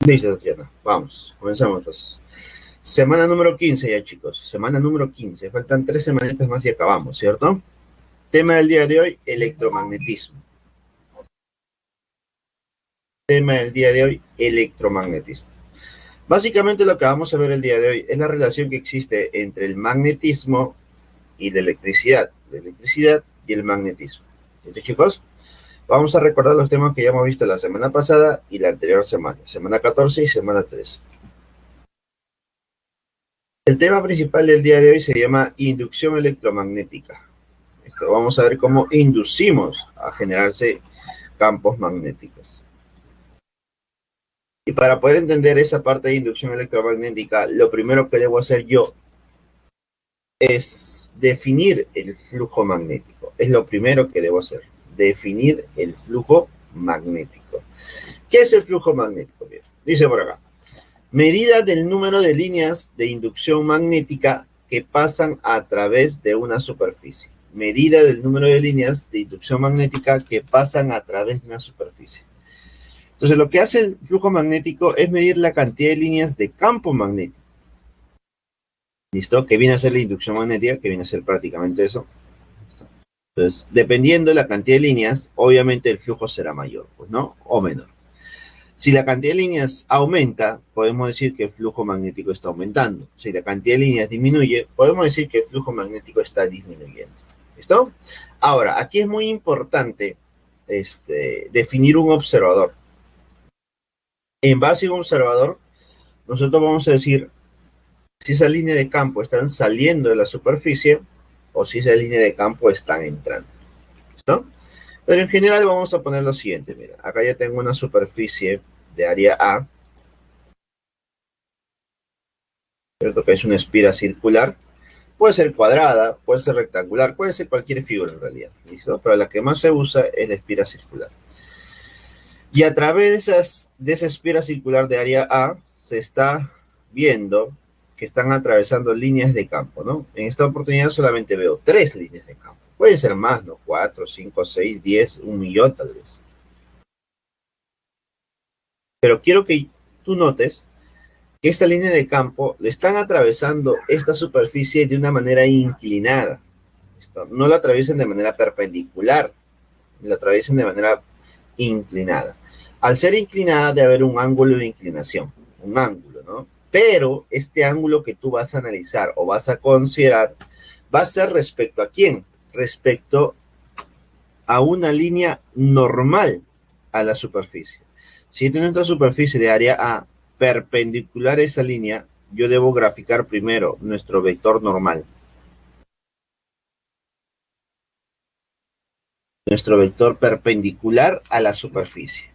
Listo, Tatiana. Vamos, comenzamos entonces. Semana número 15 ya, chicos. Semana número 15. Faltan 3 semanitas más y acabamos, ¿cierto? Tema del día de hoy, electromagnetismo. Tema del día de hoy, electromagnetismo. Básicamente lo que vamos a ver el día de hoy es la relación que existe entre el magnetismo y la electricidad y el magnetismo. ¿Listo, chicos? Vamos a recordar los temas que ya hemos visto la semana pasada y la anterior semana, semana 14 y semana 13. El tema principal del día de hoy se llama inducción electromagnética. Vamos a ver cómo inducimos a generarse campos magnéticos. Y para poder entender esa parte de inducción electromagnética, lo primero que debo hacer yo es definir el flujo magnético. Es lo primero que debo hacer, definir el flujo magnético. ¿Qué es el flujo magnético? Bien, dice por acá. Medida del número de líneas de inducción magnética que pasan a través de una superficie. Medida del número de líneas de inducción magnética que pasan a través de una superficie. Entonces, lo que hace el flujo magnético es medir la cantidad de líneas de campo magnético. ¿Listo? Que viene a ser la inducción magnética, que viene a ser prácticamente eso. Entonces, dependiendo de la cantidad de líneas, obviamente el flujo será mayor, pues, ¿no? O menor. Si la cantidad de líneas aumenta, podemos decir que el flujo magnético está aumentando. Si la cantidad de líneas disminuye, podemos decir que el flujo magnético está disminuyendo. ¿Listo? Ahora, aquí es muy importante definir un observador. En base a un observador, nosotros vamos a decir si esa línea de campo están saliendo de la superficie o si esa línea de campo están entrando. ¿Listo? Pero en general vamos a poner lo siguiente. Mira, acá ya tengo una superficie de área A, ¿cierto? Que es una espira circular. Puede ser cuadrada, puede ser rectangular, puede ser cualquier figura en realidad. ¿Listo? Pero la que más se usa es la espira circular. Y a través de esa esfera circular de área A se está viendo que están atravesando líneas de campo, ¿no? En esta oportunidad solamente veo 3 líneas de campo. Pueden ser más, ¿no? 4, 5, 6, 10, 1 millón tal vez. Pero quiero que tú notes que esta línea de campo le están atravesando esta superficie de una manera inclinada. No la atraviesen de manera perpendicular, la atraviesen de manera inclinada. Al ser inclinada debe haber un ángulo de inclinación, un ángulo, ¿no? Pero este ángulo que tú vas a analizar o vas a considerar va a ser respecto a quién? Respecto a una línea normal a la superficie. Si tengo esta superficie de área A perpendicular a esa línea, yo debo graficar primero nuestro vector normal. Nuestro vector perpendicular a la superficie.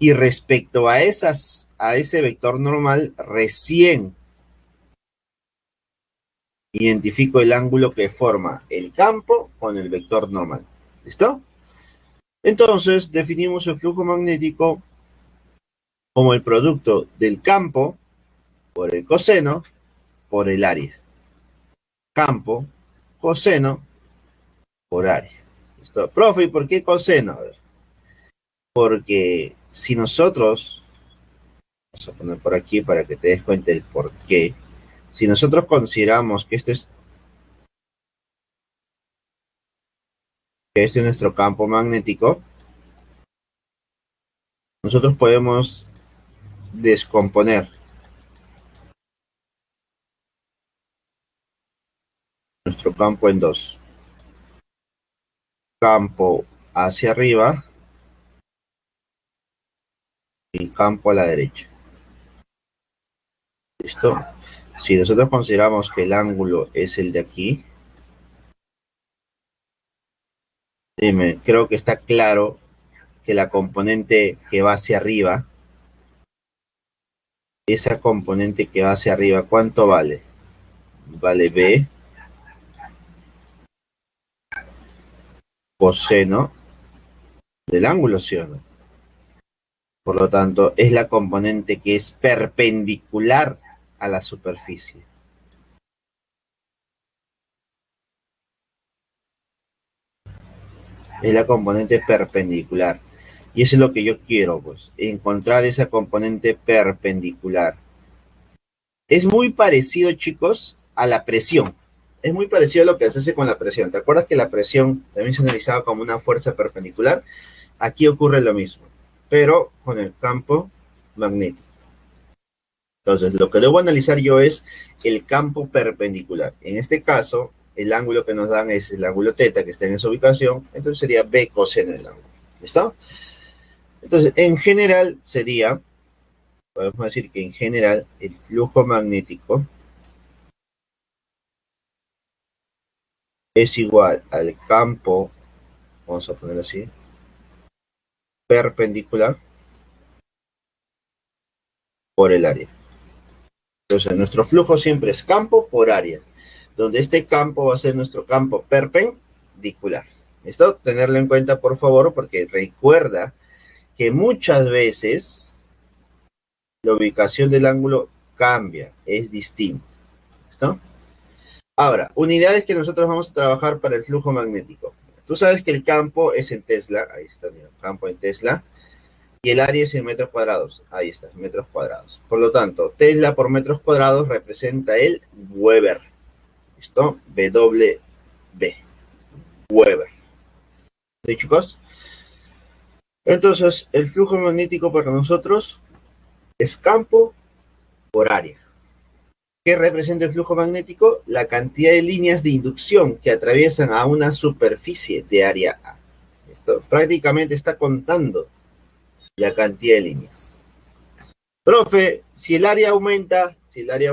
Y respecto a ese vector normal, recién identifico el ángulo que forma el campo con el vector normal. ¿Listo? Entonces, definimos el flujo magnético como el producto del campo por el coseno por el área. Campo, coseno por área. ¿Listo? Profe, ¿y por qué coseno? A ver, porque si nosotros, vamos a poner por aquí para que te des cuenta del por qué, si nosotros consideramos que este es nuestro campo magnético, nosotros podemos descomponer nuestro campo en dos. Campo hacia arriba y campo a la derecha. ¿Listo? Si nosotros consideramos que el ángulo es el de aquí, dime, creo que está claro que la componente que va hacia arriba, esa componente que va hacia arriba, ¿cuánto vale? Vale B coseno del ángulo, ¿sí o no? Por lo tanto, es la componente que es perpendicular a la superficie. Es la componente perpendicular. Y eso es lo que yo quiero, pues, encontrar esa componente perpendicular. Es muy parecido, chicos, a la presión. Es muy parecido a lo que se hace con la presión. ¿Te acuerdas que la presión también se analizaba como una fuerza perpendicular? Aquí ocurre lo mismo, pero con el campo magnético. Entonces, lo que debo analizar yo es el campo perpendicular. En este caso, el ángulo que nos dan es el ángulo teta, que está en esa ubicación, entonces sería B coseno del ángulo. ¿Listo? Entonces, en general sería, podemos decir que en general, el flujo magnético es igual al campo, vamos a ponerlo así, perpendicular por el área. Entonces, nuestro flujo siempre es campo por área, donde este campo va a ser nuestro campo perpendicular. ¿Listo? Tenerlo en cuenta, por favor, porque recuerda que muchas veces la ubicación del ángulo cambia, es distinto. ¿Listo? Ahora, unidades que nosotros vamos a trabajar para el flujo magnético. Tú sabes que el campo es en Tesla, ahí está, mira, campo en Tesla, y el área es en metros cuadrados, ahí está, metros cuadrados. Por lo tanto, Tesla por metros cuadrados representa el Weber. ¿Listo? WB, Weber. ¿Sí, chicos? Entonces, el flujo magnético para nosotros es campo por área. ¿Qué representa el flujo magnético? La cantidad de líneas de inducción que atraviesan a una superficie de área A. Esto prácticamente está contando la cantidad de líneas. Profe, si el área aumenta, si el área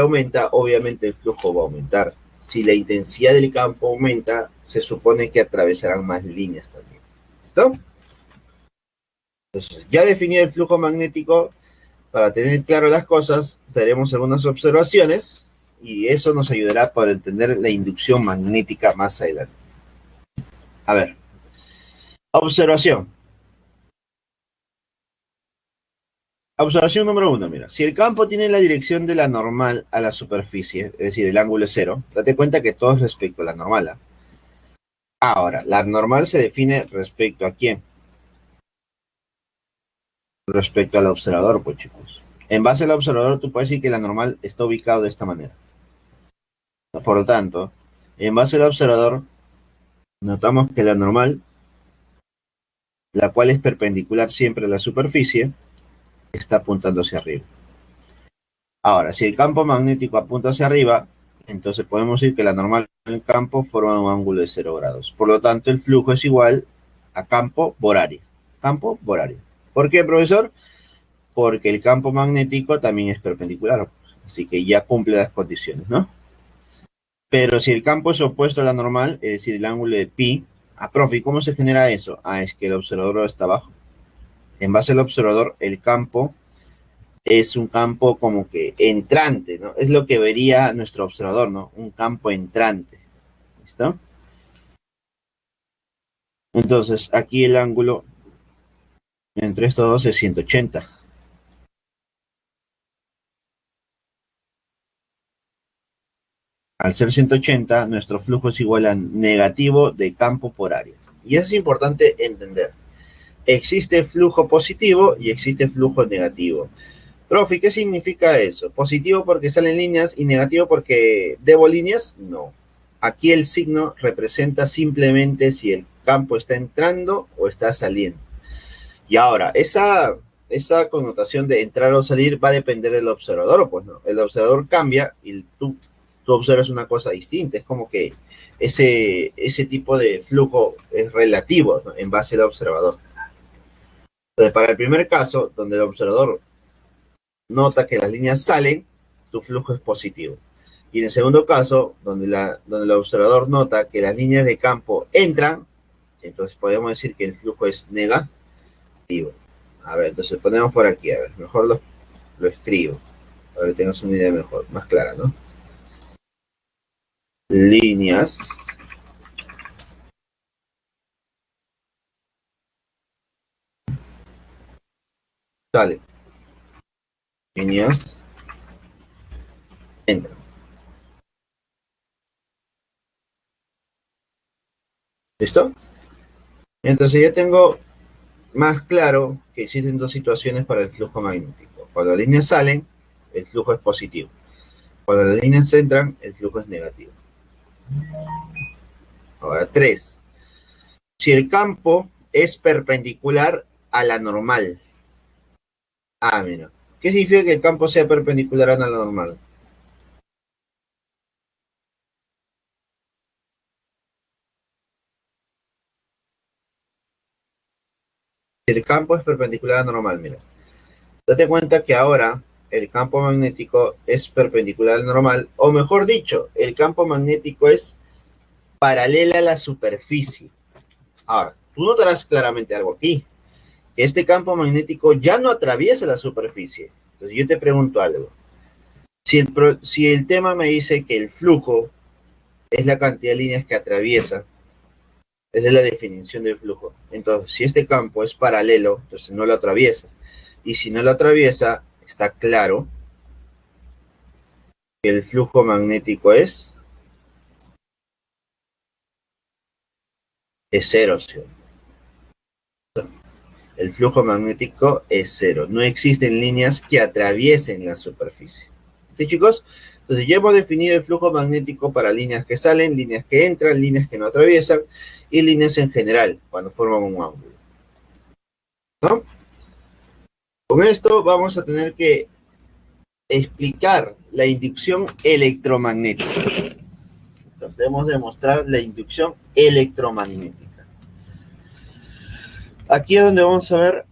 aumenta, obviamente el flujo va a aumentar. Si la intensidad del campo aumenta, se supone que atravesarán más líneas también. ¿Listo? Entonces, ya definido el flujo magnético, para tener claro las cosas, veremos algunas observaciones y eso nos ayudará para entender la inducción magnética más adelante. A ver, observación. Observación número 1, mira. Si el campo tiene la dirección de la normal a la superficie, es decir, el ángulo es cero, date cuenta que todo es respecto a la normal. ¿Ah? Ahora, la normal se define respecto a quién. Respecto al observador, pues chicos. En base al observador, tú puedes decir que la normal está ubicada de esta manera. Por lo tanto, en base al observador, notamos que la normal, la cual es perpendicular siempre a la superficie, está apuntando hacia arriba. Ahora, si el campo magnético apunta hacia arriba, entonces podemos decir que la normal del campo forma un ángulo de 0 grados. Por lo tanto, el flujo es igual a campo por área. Campo por área. ¿Por qué, profesor? Porque el campo magnético también es perpendicular. Así que ya cumple las condiciones, ¿no? Pero si el campo es opuesto a la normal, es decir, el ángulo de pi, profe, ¿cómo se genera eso? Es que el observador está abajo. En base al observador, el campo es un campo como que entrante, ¿no? Es lo que vería nuestro observador, ¿no? Un campo entrante. ¿Listo? Entonces, aquí el ángulo entre estos dos es 180. Al ser 180, nuestro flujo es igual a negativo de campo por área. Y eso es importante entender. Existe flujo positivo y existe flujo negativo. Profe, ¿qué significa eso? ¿Positivo porque salen líneas y negativo porque debo líneas? No. Aquí el signo representa simplemente si el campo está entrando o está saliendo. Y ahora, esa connotación de entrar o salir va a depender del observador, o pues no. El observador cambia y tú observas una cosa distinta. Es como que ese tipo de flujo es relativo, ¿no? En base al observador. Entonces, para el primer caso, donde el observador nota que las líneas salen, tu flujo es positivo. Y en el segundo caso, donde el observador nota que las líneas de campo entran, entonces podemos decir que el flujo es negativo. A ver, entonces ponemos por aquí, a ver, mejor lo escribo, para que tengas una idea mejor, más clara, ¿no? Líneas salen, líneas entran. ¿Listo? Entonces ya tengo más claro que existen dos situaciones para el flujo magnético. Cuando las líneas salen, el flujo es positivo. Cuando las líneas entran, el flujo es negativo. Ahora, 3. Si el campo es perpendicular a la normal. Ah, mira. ¿Qué significa que el campo sea perpendicular a la normal? Si el campo es perpendicular a la normal, mira. Date cuenta que ahora el campo magnético es perpendicular al normal, o mejor dicho, el campo magnético es paralela a la superficie. Ahora, tú notarás claramente algo aquí. Este campo magnético ya no atraviesa la superficie. Entonces yo te pregunto algo. Si el tema me dice que el flujo es la cantidad de líneas que atraviesa, esa es la definición del flujo. Entonces, si este campo es paralelo, entonces no lo atraviesa. Y si no lo atraviesa, está claro que el flujo magnético es cero, ¿sí? El flujo magnético es cero. No existen líneas que atraviesen la superficie. ¿Sí, chicos? Entonces ya hemos definido el flujo magnético para líneas que salen, líneas que entran, líneas que no atraviesan y líneas en general cuando forman un ángulo, ¿no? Con esto vamos a tener que explicar la inducción electromagnética. Debemos demostrar la inducción electromagnética. Aquí es donde vamos a ver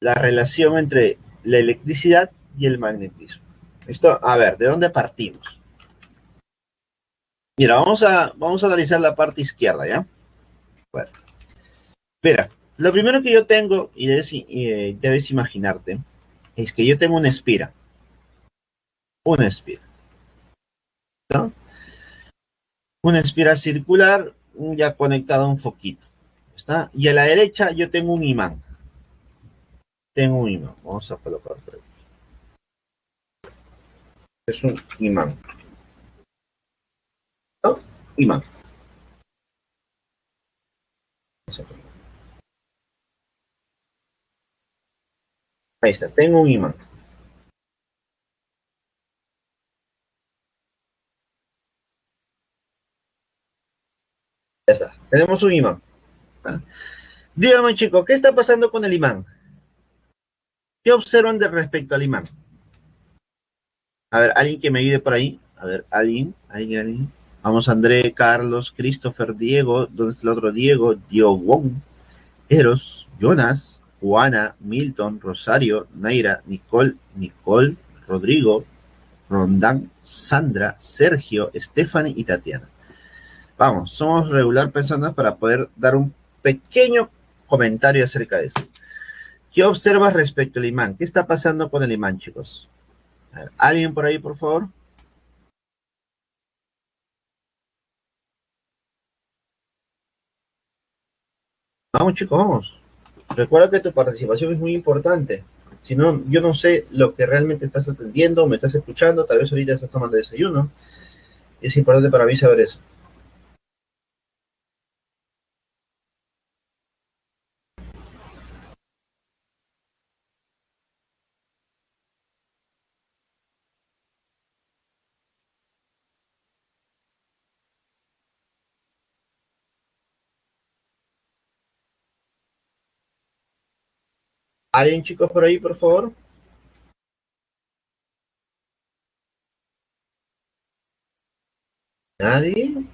la relación entre la electricidad y el magnetismo. ¿Listo? A ver, ¿de dónde partimos? Mira, vamos a analizar la parte izquierda, ¿ya? Bueno, mira, lo primero que yo tengo, y debes imaginarte, es que yo tengo una espira, ¿no? Una espira circular ya conectada a un foquito, ¿está? Y a la derecha yo tengo un imán. Vamos a colocar por aquí. Es un imán, ¿no? Imán. Ahí está, tengo un imán. Ya está, tenemos un imán. ¿Está? Dígame, chicos, ¿qué está pasando con el imán? ¿Qué observan de respecto al imán? A ver, alguien que me ayude por ahí. A ver, alguien. Vamos, André, Carlos, Christopher, Diego. ¿Dónde está el otro Diego? Diego, Eros, Jonas, Juana, Milton, Rosario, Naira, Nicole, Rodrigo, Rondán, Sandra, Sergio, Stephanie y Tatiana. Vamos, somos regular personas para poder dar un pequeño comentario acerca de eso. ¿Qué observas respecto al imán? ¿Qué está pasando con el imán, chicos? A ver, ¿alguien por ahí, por favor? Vamos, chicos, vamos. Recuerda que tu participación es muy importante. Si no, yo no sé lo que realmente estás atendiendo, me estás escuchando, tal vez ahorita estás tomando desayuno. Es importante para mí saber eso. ¿Alguien, chicos, por ahí, por favor? ¿Nadie?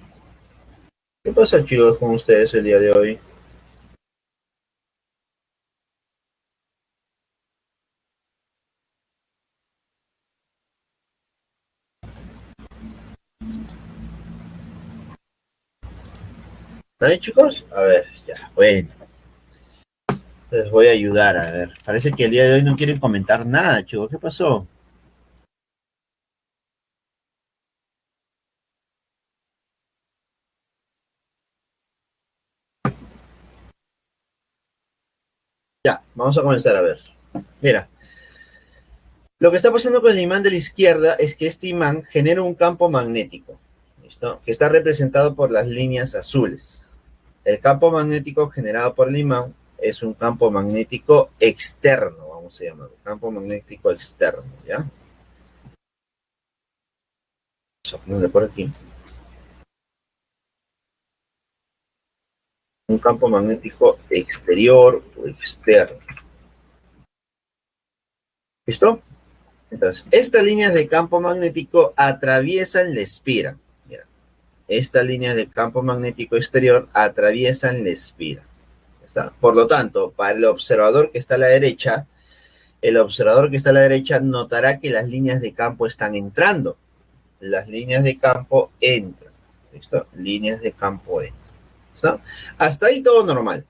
¿Qué pasa, chicos, con ustedes el día de hoy? ¿Nadie, chicos? A ver, ya, bueno. Les voy a ayudar, a ver. Parece que el día de hoy no quieren comentar nada, chicos. ¿Qué pasó? Ya, vamos a comenzar a ver. Mira, lo que está pasando con el imán de la izquierda es que este imán genera un campo magnético, ¿listo? Que está representado por las líneas azules. El campo magnético generado por el imán es un campo magnético externo, vamos a llamarlo, campo magnético externo, ¿ya? Vamos a ponerle por aquí. Un campo magnético exterior o externo. ¿Listo? Entonces, estas líneas de campo magnético atraviesan la espira. Mira, estas líneas de campo magnético exterior atraviesan la espira. ¿Está? Por lo tanto, para el observador que está a la derecha, el observador que está a la derecha notará que las líneas de campo están entrando. Las líneas de campo entran. ¿Listo? Líneas de campo entran. ¿Está? Hasta ahí todo normal.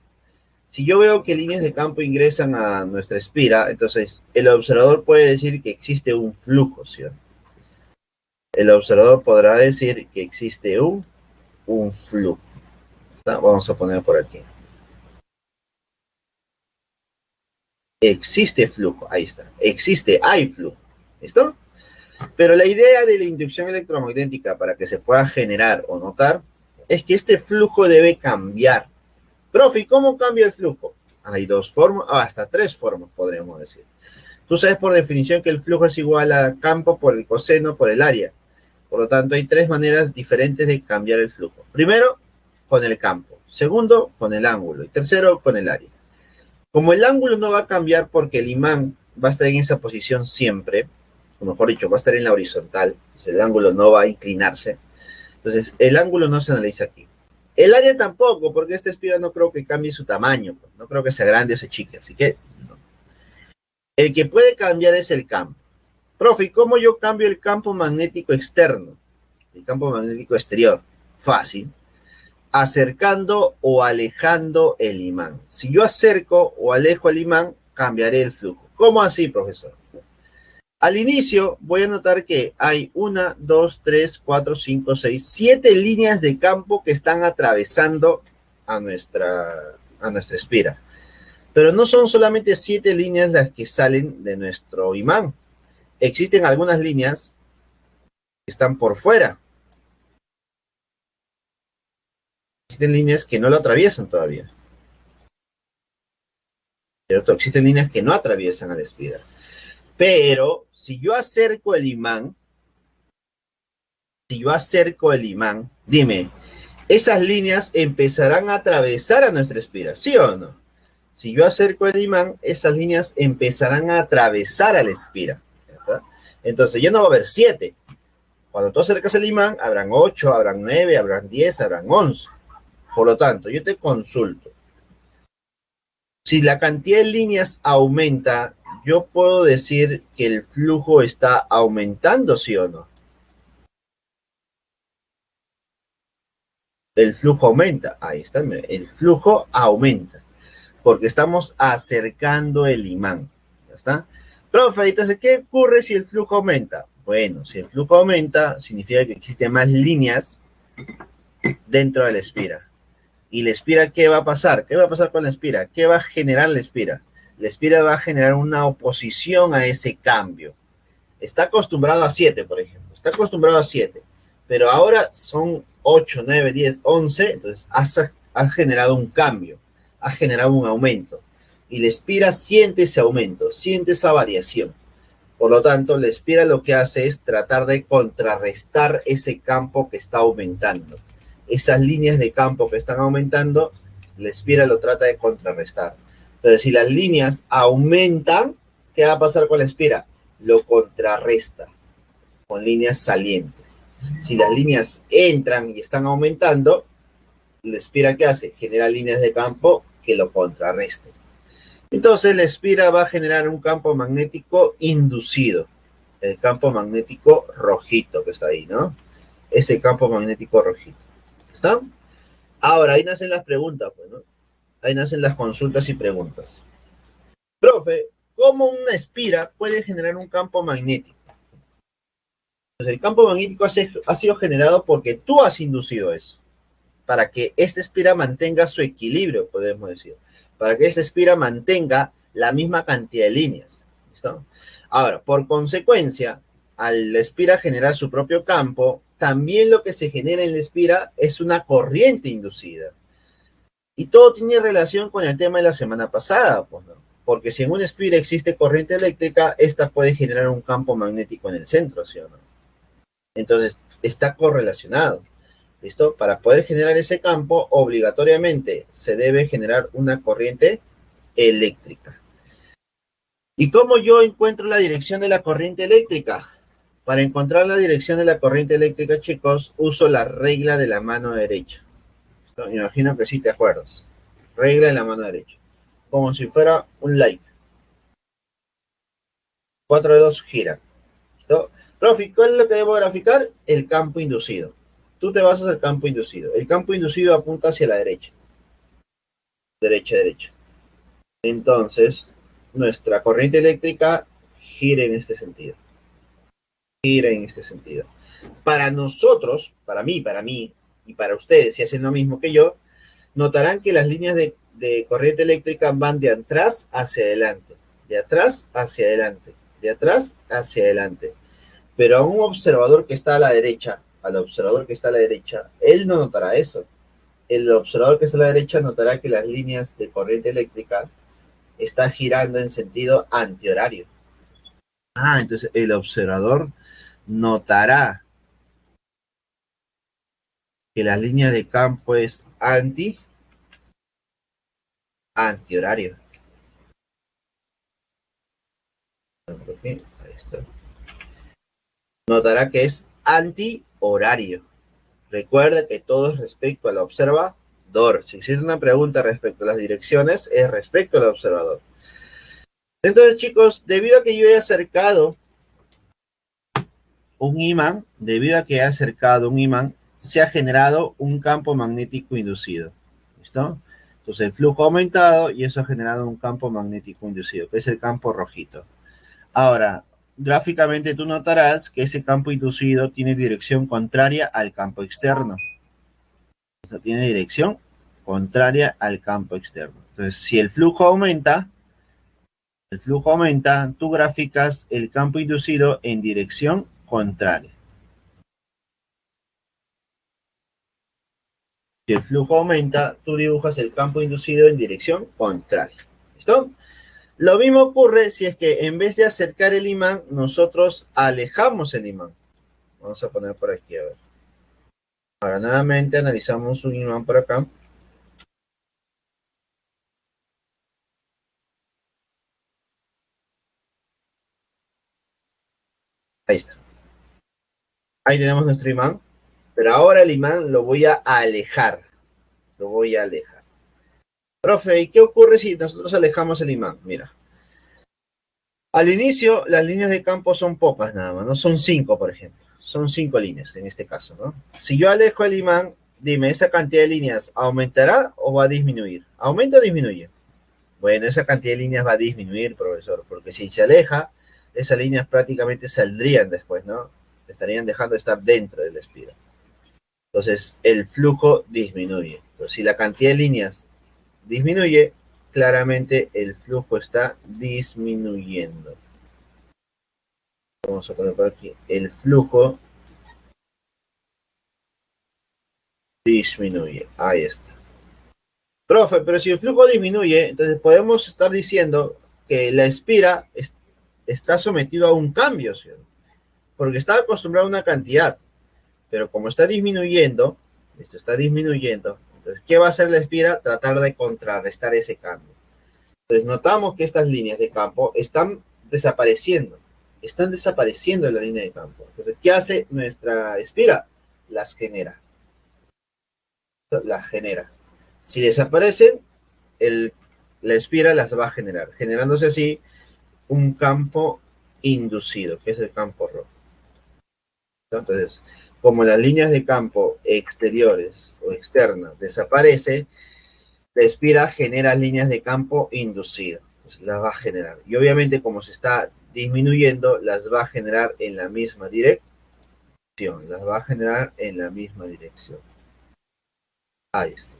Si yo veo que líneas de campo ingresan a nuestra espira, entonces el observador puede decir que existe un flujo, ¿sí? El observador podrá decir que existe un flujo. ¿Está? Vamos a poner por aquí. Existe flujo, ahí está. Existe, hay flujo. ¿Listo? Pero la idea de la inducción electromagnética para que se pueda generar o notar es que este flujo debe cambiar. Profe, ¿cómo cambia el flujo? Hay dos formas, hasta tres formas podríamos decir. Tú sabes por definición que el flujo es igual a campo por el coseno por el área. Por lo tanto, hay tres maneras diferentes de cambiar el flujo. Primero, con el campo. Segundo, con el ángulo. Y tercero, con el área. Como el ángulo no va a cambiar porque el imán va a estar en esa posición siempre, o mejor dicho, va a estar en la horizontal, el ángulo no va a inclinarse. Entonces, el ángulo no se analiza aquí. El área tampoco, porque esta espira no creo que cambie su tamaño, pues, no creo que sea grande o sea chique, así que no. El que puede cambiar es el campo. Profe, ¿cómo yo cambio el campo magnético externo? El campo magnético exterior. Fácil. Acercando o alejando el imán. Si yo acerco o alejo el imán, cambiaré el flujo. ¿Cómo así, profesor? Al inicio voy a notar que hay 1, 2, 3, 4, 5, 6, 7 líneas de campo que están atravesando a nuestra espira. Pero no son solamente 7 líneas las que salen de nuestro imán. Existen algunas líneas que están por fuera. Existen líneas que no lo atraviesan todavía. ¿Cierto? Existen líneas que no atraviesan a la espira. Pero si yo acerco el imán, dime, esas líneas empezarán a atravesar a nuestra espira, ¿sí o no? Si yo acerco el imán, esas líneas empezarán a atravesar a la espira, ¿verdad? Entonces ya no va a haber 7. Cuando tú acercas el imán, habrán 8, habrán 9, habrán 10, habrán 11. Por lo tanto, yo te consulto. Si la cantidad de líneas aumenta, yo puedo decir que el flujo está aumentando, ¿sí o no? El flujo aumenta. Ahí está, el flujo aumenta. Porque estamos acercando el imán. ¿Ya está? Profe, entonces, ¿qué ocurre si el flujo aumenta? Bueno, si el flujo aumenta, significa que existen más líneas dentro de la espira. ¿Y la espira qué va a pasar? ¿Qué va a pasar con la espira? ¿Qué va a generar la espira? La espira va a generar una oposición a ese cambio. Está acostumbrado a 7, por ejemplo. Está acostumbrado a 7. Pero ahora son 8, 9, 10, 11. Entonces has generado un cambio. Has generado un aumento. Y la espira siente ese aumento, siente esa variación. Por lo tanto, la espira lo que hace es tratar de contrarrestar ese campo que está aumentando. Esas líneas de campo que están aumentando, la espira lo trata de contrarrestar. Entonces, si las líneas aumentan, ¿qué va a pasar con la espira? Lo contrarresta con líneas salientes. Si las líneas entran y están aumentando, la espira ¿qué hace? Genera líneas de campo que lo contrarresten. Entonces la espira va a generar un campo magnético inducido. El campo magnético rojito que está ahí, ¿no? Ese campo magnético rojito. ¿Está? Ahora, ahí nacen las preguntas, pues, ¿no? Ahí nacen las consultas y preguntas. Profe, ¿cómo una espira puede generar un campo magnético? Pues el campo magnético ha sido generado porque tú has inducido eso. Para que esta espira mantenga su equilibrio, podemos decir. Para que esta espira mantenga la misma cantidad de líneas. ¿Listo? Ahora, por consecuencia, al la espira generar su propio campo, también lo que se genera en la espira es una corriente inducida. Y todo tiene relación con el tema de la semana pasada, pues, ¿no? Porque si en un espira existe corriente eléctrica, esta puede generar un campo magnético en el centro, ¿sí o no? Entonces, está correlacionado. ¿Listo? Para poder generar ese campo, obligatoriamente se debe generar una corriente eléctrica. ¿Y cómo yo encuentro la dirección de la corriente eléctrica? Para encontrar la dirección de la corriente eléctrica, chicos, uso la regla de la mano derecha. ¿Listo? Me imagino que sí te acuerdas. Regla de la mano derecha. Como si fuera un like. 4 dedos gira. ¿Listo? Profe, ¿cuál es lo que debo graficar? El campo inducido. Tú te basas al campo inducido. El campo inducido apunta hacia la derecha. Derecha, derecha. Entonces, nuestra corriente eléctrica gira en este sentido. Gira en este sentido. Para nosotros, para mí y para ustedes, si hacen lo mismo que yo, notarán que las líneas de corriente eléctrica van de atrás hacia adelante, de atrás hacia adelante, de atrás hacia adelante. Pero a un observador que está a la derecha, al observador que está a la derecha, él no notará eso. El observador que está a la derecha notará que las líneas de corriente eléctrica están girando en sentido antihorario. Ah, entonces el observador notará que las líneas de campo es antihorario. Ahí está. Notará que es antihorario. Recuerda que todo es respecto al observador. Si existe una pregunta respecto a las direcciones, es respecto al observador. Entonces, chicos, debido a que yo he acercado un imán, se ha generado un campo magnético inducido. ¿Listo? Entonces el flujo ha aumentado y eso ha generado un campo magnético inducido, que es el campo rojito. Ahora, gráficamente tú notarás que ese campo inducido tiene dirección contraria al campo externo. O sea, tiene dirección contraria al campo externo. Entonces, si el flujo aumenta, tú gráficas el campo inducido en dirección contraria. Si el flujo aumenta, tú dibujas el campo inducido en dirección contraria. ¿Listo? Lo mismo ocurre si es que en vez de acercar el imán, nosotros alejamos el imán. Vamos a poner por aquí, a ver. Ahora nuevamente analizamos un imán por acá. Ahí está. Ahí tenemos nuestro imán. Pero ahora el imán lo voy a alejar. Lo voy a alejar. Profe, ¿y qué ocurre si nosotros alejamos el imán? Mira. Al inicio, las líneas de campo son pocas nada más, ¿no? Son 5, por ejemplo. Son 5 líneas en este caso, ¿no? Si yo alejo el imán, dime, ¿esa cantidad de líneas aumentará o va a disminuir? ¿Aumenta o disminuye? Bueno, esa cantidad de líneas va a disminuir, profesor, porque si se aleja, esas líneas prácticamente saldrían después, ¿no? Estarían dejando de estar dentro del espira. Entonces, el flujo disminuye. Entonces, si la cantidad de líneas disminuye, claramente el flujo está disminuyendo. Vamos a poner por aquí. El flujo disminuye. Ahí está. Profe, pero si el flujo disminuye, entonces podemos estar diciendo que la espira está sometido a un cambio, ¿sí? Porque está acostumbrado a una cantidad, pero como está disminuyendo, esto está disminuyendo, entonces, ¿qué va a hacer la espira? Tratar de contrarrestar ese cambio. Entonces, notamos que estas líneas de campo están desapareciendo en la línea de campo. Entonces, ¿qué hace nuestra espira? Las genera. Si desaparecen, la espira las va a generar, generándose así un campo inducido, que es el campo rojo. Entonces, como las líneas de campo exteriores o externas desaparecen, la espira genera líneas de campo inducido. Entonces, las va a generar. Y obviamente, como se está disminuyendo, las va a generar en la misma dirección. Ahí está.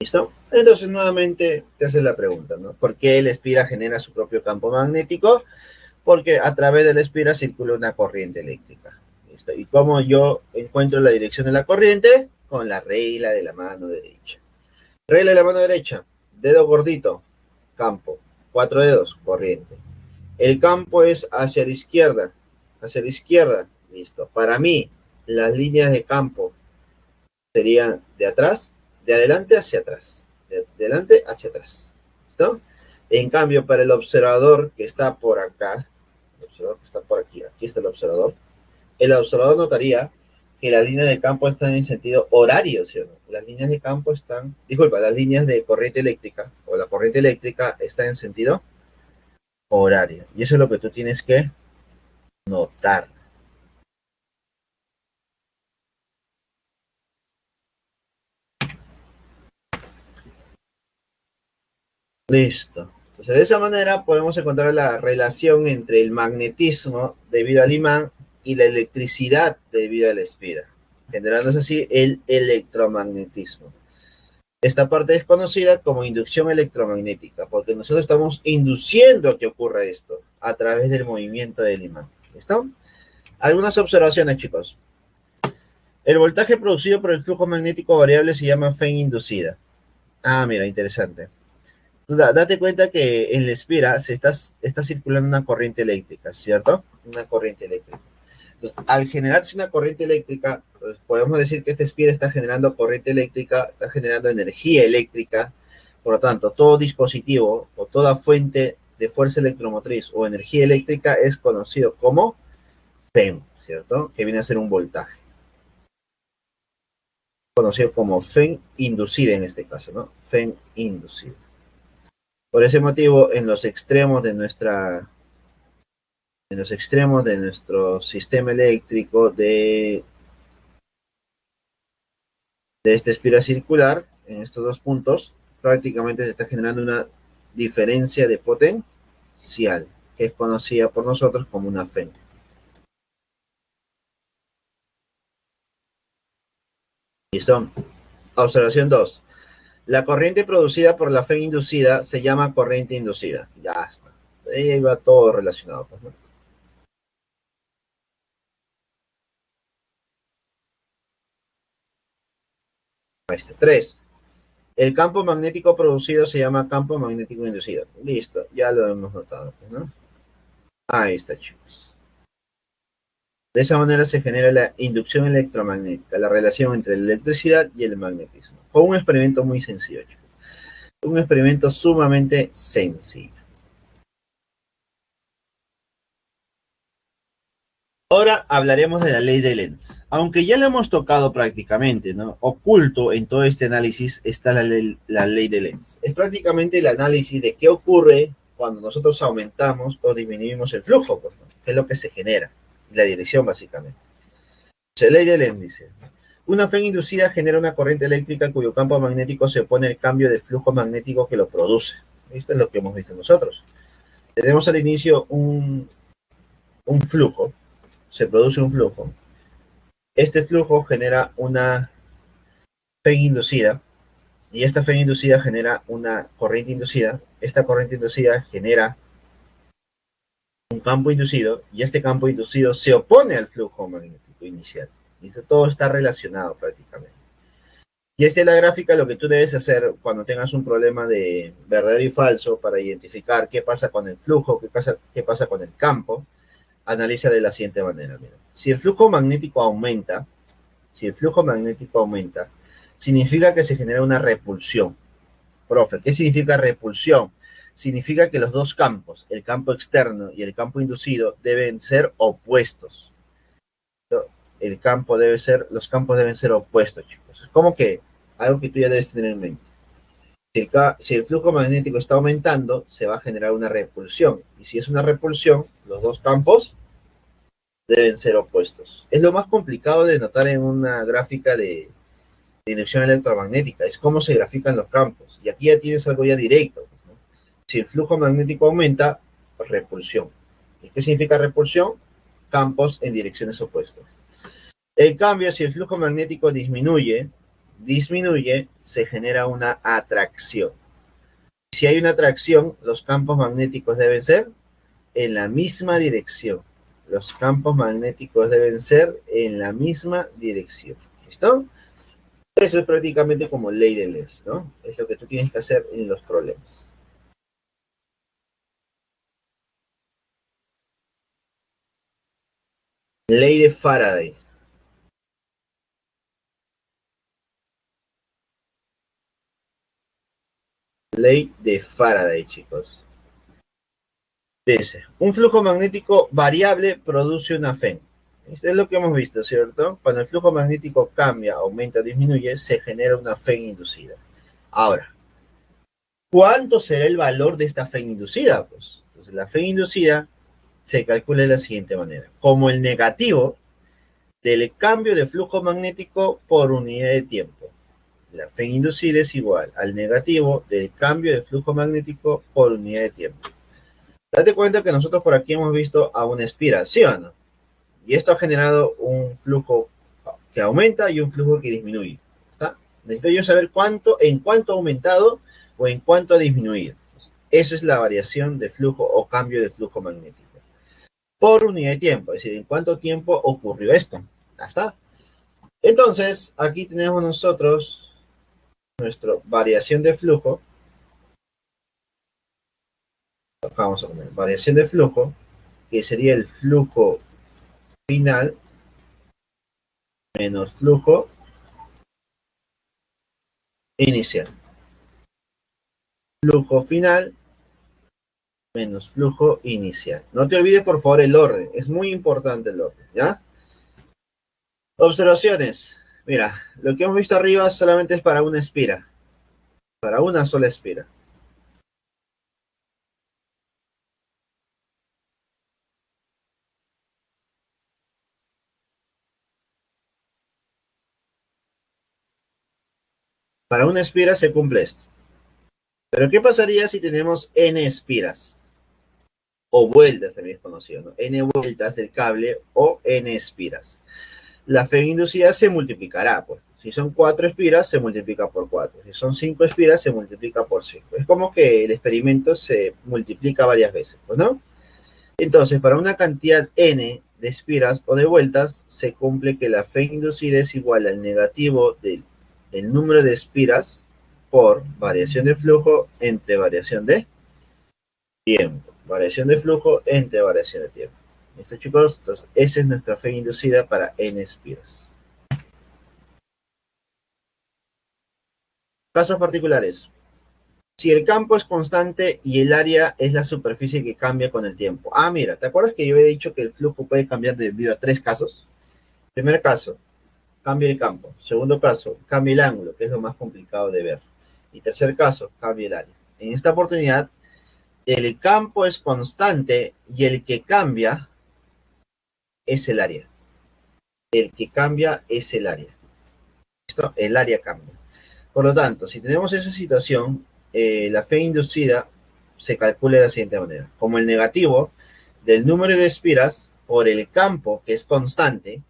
¿Listo? Entonces, nuevamente te haces la pregunta, ¿no? ¿Por qué el espira genera su propio campo magnético? Porque a través del espira circula una corriente eléctrica. ¿Listo? ¿Y cómo yo encuentro la dirección de la corriente? Con la regla de la mano derecha. Regla de la mano derecha, dedo gordito, campo. 4 dedos, corriente. El campo es hacia la izquierda, listo. Para mí, las líneas de campo serían de atrás, de adelante hacia atrás, de adelante hacia atrás, ¿listo? En cambio, para el observador que está por acá, el observador que está por aquí, aquí está el observador notaría que las líneas de campo están en sentido horario, ¿sí o no? Las líneas de campo están, disculpa, las líneas de corriente eléctrica o la corriente eléctrica está en sentido horario. Y eso es lo que tú tienes que notar. Listo. Entonces, de esa manera podemos encontrar la relación entre el magnetismo debido al imán y la electricidad debido a la espira, generándose así el electromagnetismo. Esta parte es conocida como inducción electromagnética, porque nosotros estamos induciendo a que ocurra esto a través del movimiento del imán. ¿Listo? Algunas observaciones, chicos. El voltaje producido por el flujo magnético variable se llama Fe inducida. Ah, mira, interesante. Date cuenta que en la espira está circulando una corriente eléctrica, ¿cierto? Una corriente eléctrica. Entonces, al generarse una corriente eléctrica, pues podemos decir que esta espira está generando corriente eléctrica, está generando energía eléctrica. Por lo tanto, todo dispositivo o toda fuente de fuerza electromotriz o energía eléctrica es conocido como FEM, ¿cierto? Que viene a ser un voltaje. Conocido como FEM inducida en este caso, ¿no? FEM inducida. Por ese motivo, en los extremos de nuestro sistema eléctrico de esta espira circular, en estos dos puntos, prácticamente se está generando una diferencia de potencial, que es conocida por nosotros como una FEM. ¿Listo? Observación 2. La corriente producida por la FEM inducida se llama corriente inducida. Ya está. Ahí va todo relacionado, pues, ¿no? Ahí está. 3. El campo magnético producido se llama campo magnético inducido. Listo, ya lo hemos notado, pues, ¿no? Ahí está, chicos. De esa manera se genera la inducción electromagnética, la relación entre la electricidad y el magnetismo. Con un experimento muy sencillo, chicos. Un experimento sumamente sencillo. Ahora hablaremos de la ley de Lenz. Aunque ya lo hemos tocado prácticamente, ¿no? Oculto en todo este análisis está la ley de Lenz. Es prácticamente el análisis de qué ocurre cuando nosotros aumentamos o disminuimos el flujo, pues, ¿no? ¿Qué es lo que se genera? La dirección, básicamente. La ley de Lenz dice: una FEM inducida genera una corriente eléctrica cuyo campo magnético se opone al cambio de flujo magnético que lo produce. Esto es lo que hemos visto nosotros. Tenemos al inicio un flujo, se produce un flujo. Este flujo genera una FEM inducida y esta FEM inducida genera una corriente inducida. Esta corriente inducida genera un campo inducido y este campo inducido se opone al flujo magnético inicial. Y eso todo está relacionado prácticamente. Y esta es la gráfica, lo que tú debes hacer cuando tengas un problema de verdadero y falso para identificar qué pasa con el flujo, qué pasa con el campo. Analiza de la siguiente manera. Mira. Si el flujo magnético aumenta, significa que se genera una repulsión. Profe, ¿qué significa repulsión? Significa que los dos campos, el campo externo y el campo inducido, deben ser opuestos. Los campos deben ser opuestos, chicos. Es como que algo que tú ya debes tener en mente. Si el flujo magnético está aumentando, se va a generar una repulsión. Y si es una repulsión, los dos campos deben ser opuestos. Es lo más complicado de notar en una gráfica de inducción electromagnética. Es cómo se grafican los campos. Y aquí ya tienes algo ya directo, ¿no? Si el flujo magnético aumenta, repulsión. ¿Y qué significa repulsión? Campos en direcciones opuestas. En cambio, si el flujo magnético disminuye, se genera una atracción. Si hay una atracción, los campos magnéticos deben ser en la misma dirección. Los campos magnéticos deben ser en la misma dirección. ¿Listo? Eso es prácticamente como ley de Less, ¿no? Es lo que tú tienes que hacer en los problemas. Ley de Faraday. Ley de Faraday, chicos. Dice, un flujo magnético variable produce una FEN. Esto es lo que hemos visto, ¿cierto? Cuando el flujo magnético cambia, aumenta o disminuye, se genera una FEN inducida. Ahora, ¿cuánto será el valor de esta FEN inducida? Pues, entonces, la FEN inducida se calcula de la siguiente manera. Como el negativo del cambio de flujo magnético por unidad de tiempo. La FEN inducida es igual al negativo del cambio de flujo magnético por unidad de tiempo. Date cuenta que nosotros por aquí hemos visto a una espira, ¿sí o no? Y esto ha generado un flujo que aumenta y un flujo que disminuye. ¿Está? Necesito yo saber en cuánto ha aumentado o en cuánto ha disminuido. Eso es la variación de flujo o cambio de flujo magnético. Por unidad de tiempo, es decir, en cuánto tiempo ocurrió esto. Ya está. Entonces, aquí tenemos nosotros nuestra variación de flujo. Vamos a poner variación de flujo, que sería el flujo final menos flujo inicial. Flujo final menos flujo inicial. No te olvides, por favor, el orden. Es muy importante el orden, ¿ya? Observaciones. Mira, lo que hemos visto arriba solamente es para una espira. Para una sola espira. Para una espira se cumple esto. Pero ¿qué pasaría si tenemos n espiras? O vueltas también es conocido, ¿no? N vueltas del cable o n espiras. La FEN inducida se multiplicará, pues. Si son 4 espiras, se multiplica por 4. Si son 5 espiras, se multiplica por 5. Es como que el experimento se multiplica varias veces, pues, ¿no? Entonces, para una cantidad n de espiras o de vueltas, se cumple que la FEN inducida es igual al negativo del número de espiras por variación de flujo entre variación de tiempo. Variación de flujo entre variación de tiempo. ¿Listo, chicos? Entonces, esa es nuestra FEN inducida para n espiras. Casos particulares. Si el campo es constante y el área es la superficie que cambia con el tiempo. Ah, mira, ¿te acuerdas que yo he dicho que el flujo puede cambiar debido a 3 casos? Primer caso, cambia el campo. Segundo caso, cambia el ángulo, que es lo más complicado de ver. Y tercer caso, cambia el área. En esta oportunidad, el campo es constante y el que cambia es el área. El que cambia es el área. ¿Listo? El área cambia. Por lo tanto, si tenemos esa situación, la FEN inducida se calcula de la siguiente manera. Como el negativo del número de espiras por el campo, que es constante,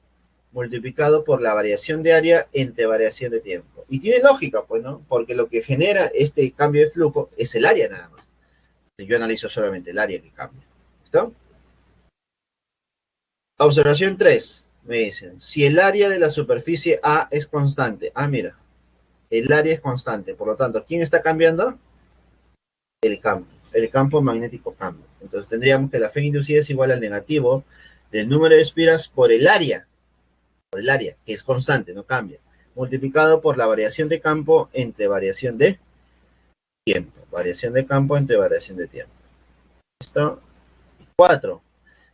multiplicado por la variación de área entre variación de tiempo. Y tiene lógica, pues, ¿no? Porque lo que genera este cambio de flujo es el área nada más. Yo analizo solamente el área que cambia. ¿Listo? Observación 3. Me dicen, si el área de la superficie A es constante. Ah, mira. El área es constante. Por lo tanto, ¿quién está cambiando? El campo. El campo magnético cambia. Entonces tendríamos que la FEN inducida es igual al negativo del número de espiras por el área, que es constante, no cambia, multiplicado por la variación de campo entre variación de tiempo. Variación de campo entre variación de tiempo. ¿Listo? 4.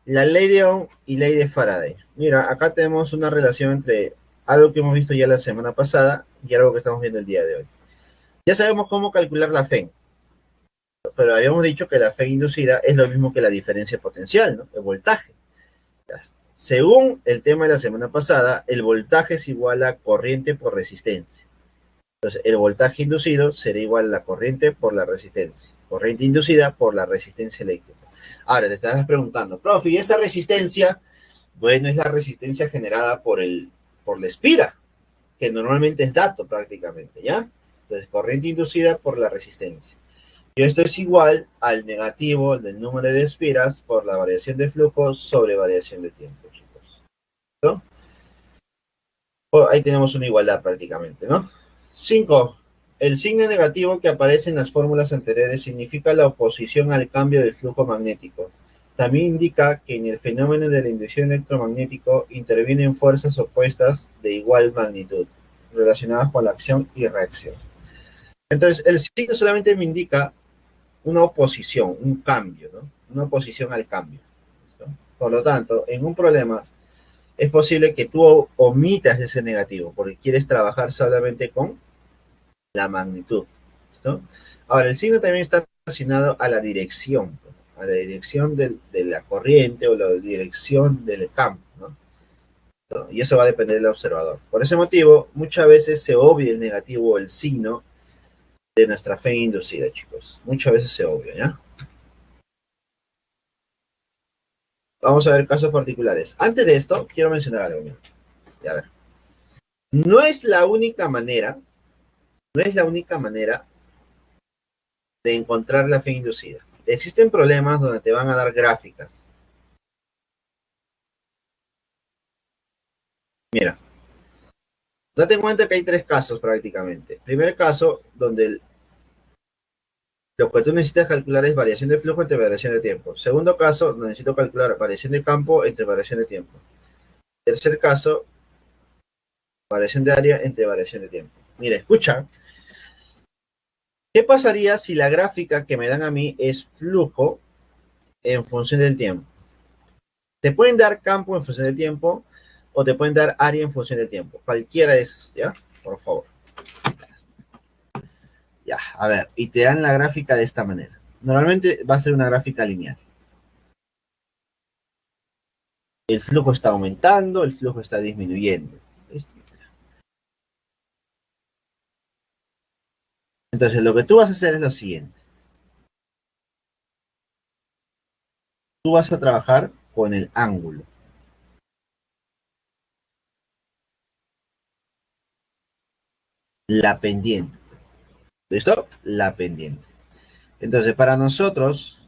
La ley de Ohm y ley de Faraday. Mira, acá tenemos una relación entre algo que hemos visto ya la semana pasada y algo que estamos viendo el día de hoy. Ya sabemos cómo calcular la FEN, pero habíamos dicho que la FEN inducida es lo mismo que la diferencia potencial, ¿no? El voltaje. Según el tema de la semana pasada, el voltaje es igual a corriente por resistencia. Entonces, el voltaje inducido será igual a la corriente por la resistencia. Corriente inducida por la resistencia eléctrica. Ahora, te estarás preguntando, profe, ¿y esa resistencia? Bueno, es la resistencia generada por la espira, que normalmente es dato prácticamente, ¿ya? Entonces, corriente inducida por la resistencia. Y esto es igual al negativo del número de espiras por la variación de flujo sobre variación de tiempo, chicos. ¿No? Ahí tenemos una igualdad prácticamente, ¿no? 5. El signo negativo que aparece en las fórmulas anteriores significa la oposición al cambio del flujo magnético. También indica que en el fenómeno de la inducción electromagnético intervienen fuerzas opuestas de igual magnitud, relacionadas con la acción y reacción. Entonces, el signo solamente me indica una oposición, un cambio, ¿no? Una oposición al cambio. ¿Listo? Por lo tanto, en un problema es posible que tú omitas ese negativo porque quieres trabajar solamente con la magnitud. ¿Listo? Ahora, el signo también está relacionado a la dirección de la corriente o la dirección del campo, ¿no? Y eso va a depender del observador. Por ese motivo, muchas veces se obvia el negativo o el signo de nuestra fe inducida, chicos. Muchas veces se obvia, ¿ya? Vamos a ver casos particulares. Antes de esto, quiero mencionar algo. Mira. A ver. No es la única manera, no es la única manera de encontrar la fe inducida. Existen problemas donde te van a dar gráficas. Mira, date cuenta que hay tres casos prácticamente. Primer caso, donde lo que tú necesitas calcular es variación de flujo entre variación de tiempo. Segundo caso, necesito calcular variación de campo entre variación de tiempo. Tercer caso, variación de área entre variación de tiempo. Mira, escucha. ¿Qué pasaría si la gráfica que me dan a mí es flujo en función del tiempo? Te pueden dar campo en función del tiempo o te pueden dar área en función del tiempo. Cualquiera de esos, ¿ya? Por favor. Ya, a ver, y te dan la gráfica de esta manera. Normalmente va a ser una gráfica lineal. El flujo está aumentando, el flujo está disminuyendo. Entonces, lo que tú vas a hacer es lo siguiente. Tú vas a trabajar con el ángulo. La pendiente. ¿Listo? La pendiente. Entonces, para nosotros,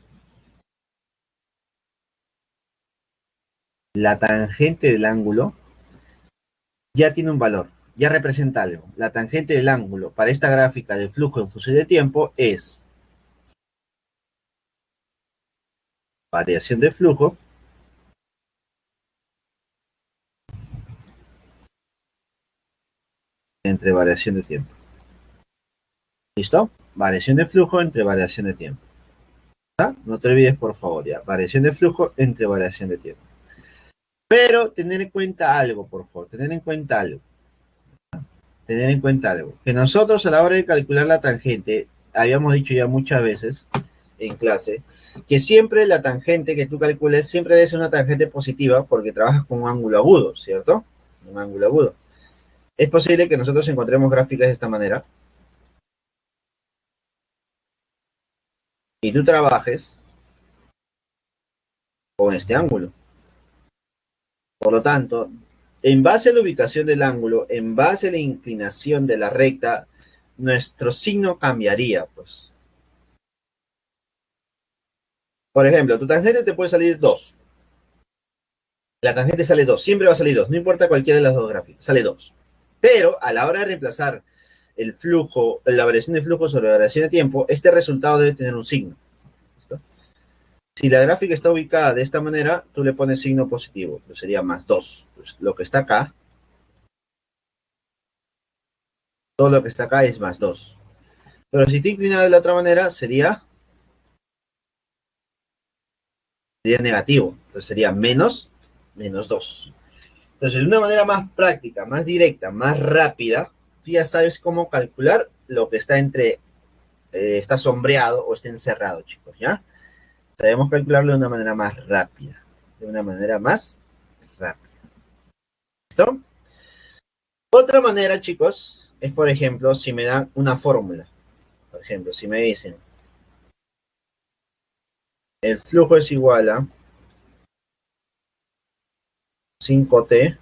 la tangente del ángulo ya tiene un valor, ya representa algo. La tangente del ángulo para esta gráfica de flujo en función de tiempo es variación de flujo entre variación de tiempo. ¿Listo? Variación de flujo entre variación de tiempo. ¿Está? No te olvides, por favor, ya. Variación de flujo entre variación de tiempo. Pero tener en cuenta algo, por favor. Tener en cuenta algo. Tener en cuenta algo. Que nosotros a la hora de calcular la tangente, habíamos dicho ya muchas veces en clase, que siempre la tangente que tú calcules siempre debe ser una tangente positiva porque trabajas con un ángulo agudo, ¿cierto? Un ángulo agudo. Es posible que nosotros encontremos gráficas de esta manera y tú trabajes con este ángulo. Por lo tanto, en base a la ubicación del ángulo, en base a la inclinación de la recta, nuestro signo cambiaría, pues. Por ejemplo, tu tangente te puede salir 2. La tangente sale 2, siempre va a salir 2, no importa cualquiera de las dos gráficas, sale 2. Pero a la hora de reemplazar el flujo, la variación de flujo sobre la variación de tiempo, este resultado debe tener un signo. ¿Listo? Si la gráfica está ubicada de esta manera, tú le pones signo positivo, pues sería más 2. Pues lo que está acá, todo lo que está acá es más 2. Pero si está inclinado de la otra manera, sería negativo. Entonces sería menos 2. Entonces, de una manera más práctica, más directa, más rápida, tú ya sabes cómo calcular lo que está entre, está sombreado o está encerrado, chicos, ¿ya? Sabemos calcularlo de una manera más rápida. De una manera más rápida. ¿Listo? Otra manera, chicos, es, por ejemplo, si me dan una fórmula. Por ejemplo, si me dicen, el flujo es igual a 5T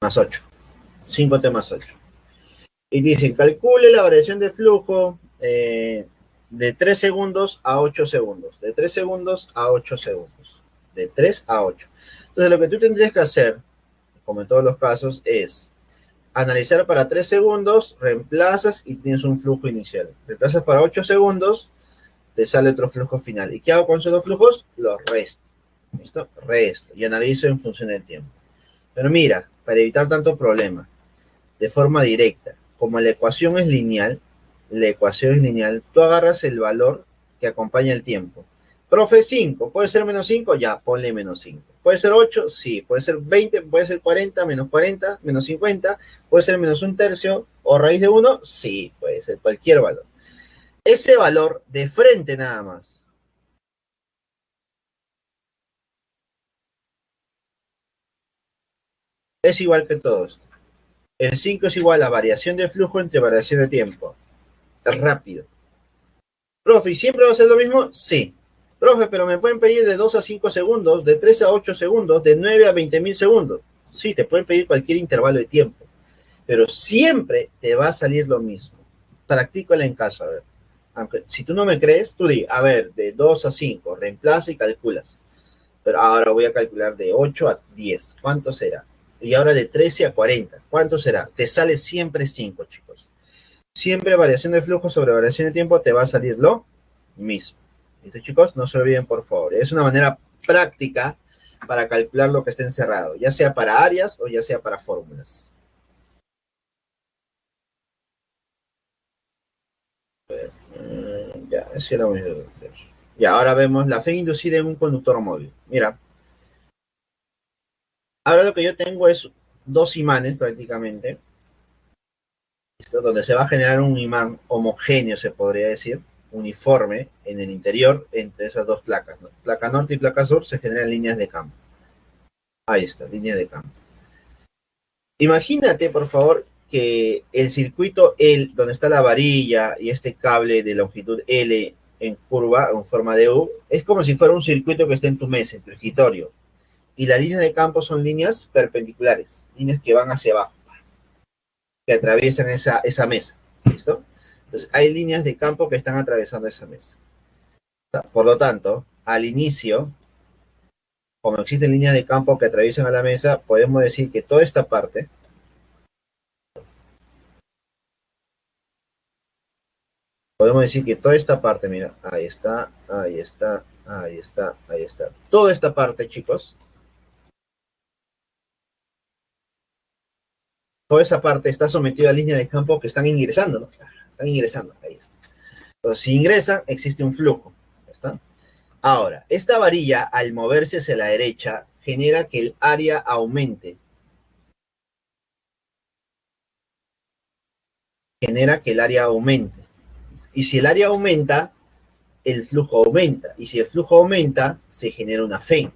más 8. 5T más 8. Y dicen, calcule la variación de flujo de 3 segundos a 8 segundos. De 3 segundos a 8 segundos. De 3 a 8. Entonces, lo que tú tendrías que hacer, como en todos los casos, es analizar para 3 segundos, reemplazas y tienes un flujo inicial. Reemplazas para 8 segundos, te sale otro flujo final. ¿Y qué hago con esos dos flujos? Los resto. ¿Listo? Resto. Y analizo en función del tiempo. Pero mira, para evitar tanto problema, de forma directa, como la ecuación es lineal, tú agarras el valor que acompaña el tiempo. Profe, 5, ¿puede ser menos 5? Ya, ponle menos 5. ¿Puede ser 8? Sí. ¿Puede ser 20? ¿Puede ser 40? Menos 40, menos 50. ¿Puede ser menos un tercio o raíz de 1? Sí, puede ser cualquier valor. Ese valor de frente nada más. Es igual que todo esto. El 5 es igual a variación de flujo entre variación de tiempo. Rápido. Profe, ¿y siempre va a ser lo mismo? Sí. Profe, pero me pueden pedir de 2 a 5 segundos, de 3 a 8 segundos, de 9 a 20.000 segundos. Sí, te pueden pedir cualquier intervalo de tiempo, pero siempre te va a salir lo mismo. Practícalo en casa, a ver. Aunque, si tú no me crees, tú di, a ver, de 2 a 5, reemplaza y calculas. Pero ahora voy a calcular de 8 a 10. ¿Cuánto será? Y ahora de 13 a 40. ¿Cuánto será? Te sale siempre 5, chicos. Siempre variación de flujo sobre variación de tiempo te va a salir lo mismo. ¿Listo, chicos? No se olviden, por favor. Es una manera práctica para calcular lo que esté encerrado, ya sea para áreas o ya sea para fórmulas. Ya, eso era muy bien. Y ahora vemos la fe inducida en un conductor móvil. Mira, ahora lo que yo tengo es dos imanes prácticamente, ¿listo? Donde se va a generar un imán homogéneo, se podría decir, uniforme en el interior entre esas dos placas, ¿no? Placa norte y placa sur se generan líneas de campo. Ahí está, línea de campo. Imagínate, por favor, que el circuito L, donde está la varilla y este cable de longitud L en curva, en forma de U, es como si fuera un circuito que está en tu mesa, en tu escritorio. Y las líneas de campo son líneas perpendiculares, líneas que van hacia abajo, que atraviesan esa mesa. ¿Listo? Entonces, hay líneas de campo que están atravesando esa mesa. Por lo tanto, al inicio, como existen líneas de campo que atraviesan a la mesa, podemos decir que toda esta parte, mira, ahí está, ahí está, ahí está, ahí está. Toda esta parte, chicos, toda esa parte está sometida a líneas de campo que están ingresando, ¿no? Están ingresando, ahí está. Entonces, si ingresan, existe un flujo. ¿Está? Ahora, esta varilla, al moverse hacia la derecha, genera que el área aumente. Genera que el área aumente. Y si el área aumenta, el flujo aumenta. Y si el flujo aumenta, se genera una fe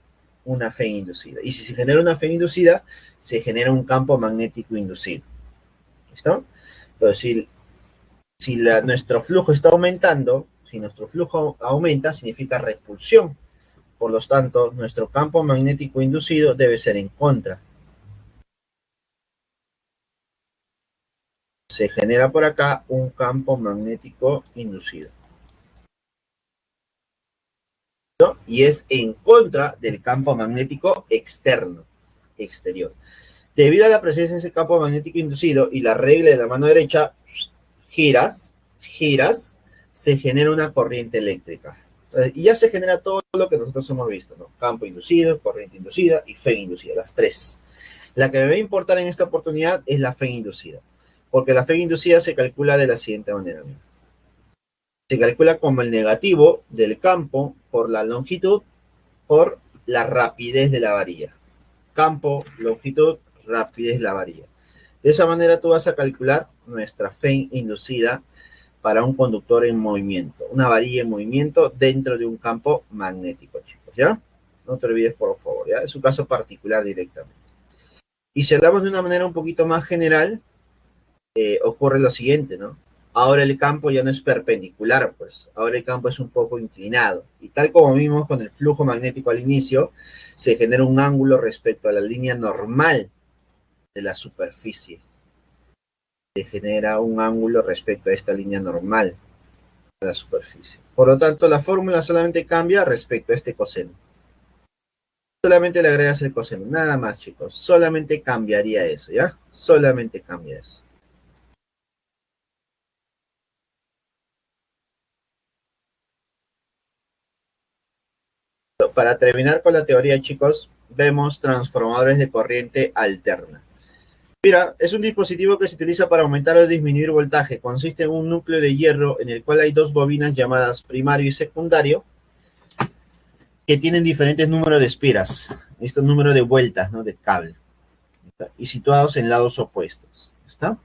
inducida. Y si se genera una fe inducida, se genera un campo magnético inducido. ¿Listo? Entonces, si nuestro flujo está aumentando, si nuestro flujo aumenta, significa repulsión. Por lo tanto, nuestro campo magnético inducido debe ser en contra. Se genera por acá un campo magnético inducido. ¿No? Y es en contra del campo magnético externo, exterior. Debido a la presencia de ese campo magnético inducido y la regla de la mano derecha, giras, se genera una corriente eléctrica. Y ya se genera todo lo que nosotros hemos visto, ¿no? Campo inducido, corriente inducida y fe inducida, las tres. La que me va a importar en esta oportunidad es la fe inducida, porque la fe inducida se calcula de la siguiente manera. Mira. Se calcula como el negativo del campo por la longitud por la rapidez de la varilla. Campo, longitud, rapidez de la varilla. De esa manera tú vas a calcular nuestra fe inducida para un conductor en movimiento, una varilla en movimiento dentro de un campo magnético, chicos, ¿ya? No te olvides, por favor, ¿ya? Es un caso particular directamente. Y si hablamos de una manera un poquito más general, ocurre lo siguiente, ¿no? Ahora el campo ya no es perpendicular, pues ahora el campo es un poco inclinado. Y tal como vimos con el flujo magnético al inicio, se genera un ángulo respecto a la línea normal de la superficie. se genera un ángulo respecto a esta línea normal de la superficie. Por lo tanto, la fórmula solamente cambia respecto a este coseno. Solamente le agregas el coseno, nada más, chicos. Solamente cambiaría eso, ¿ya? Solamente cambia eso. Para terminar con la teoría, chicos, vemos transformadores de corriente alterna. Mira, es un dispositivo que se utiliza para aumentar o disminuir voltaje. Consiste en un núcleo de hierro en el cual hay dos bobinas llamadas primario y secundario que tienen diferentes números de espiras, estos números de vueltas, ¿no? De cable, ¿está? Y situados en lados opuestos, ¿está?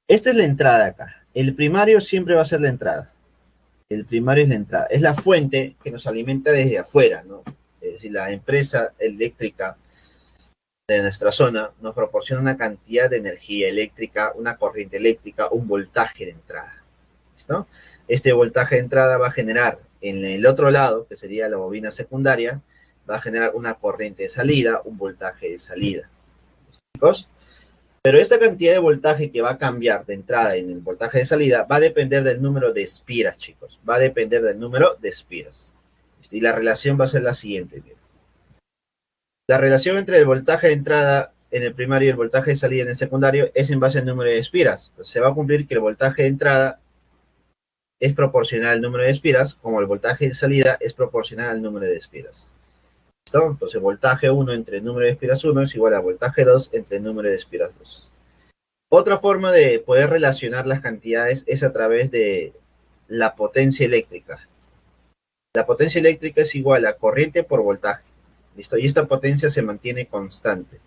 Esta es la entrada acá. El primario siempre va a ser la entrada. El primario es la entrada. Es la fuente que nos alimenta desde afuera, ¿no? Es decir, la empresa eléctrica de nuestra zona nos proporciona una cantidad de energía eléctrica, una corriente eléctrica, un voltaje de entrada. ¿Listo? Este voltaje de entrada va a generar en el otro lado, que sería la bobina secundaria, va a generar una corriente de salida, un voltaje de salida. ¿Chicos? Pero esta cantidad de voltaje que va a cambiar de entrada en el voltaje de salida va a depender del número de espiras, chicos. Va a depender del número de espiras. Y la relación va a ser la siguiente. Bien. La relación entre el voltaje de entrada en el primario y el voltaje de salida en el secundario es en base al número de espiras. Entonces, se va a cumplir que el voltaje de entrada es proporcional al número de espiras, como el voltaje de salida es proporcional al número de espiras. ¿Listo? Entonces, voltaje 1 entre el número de espiras 1 es igual a voltaje 2 entre el número de espiras 2. Otra forma de poder relacionar las cantidades es a través de la potencia eléctrica. La potencia eléctrica es igual a corriente por voltaje. ¿Listo? Y esta potencia se mantiene constante.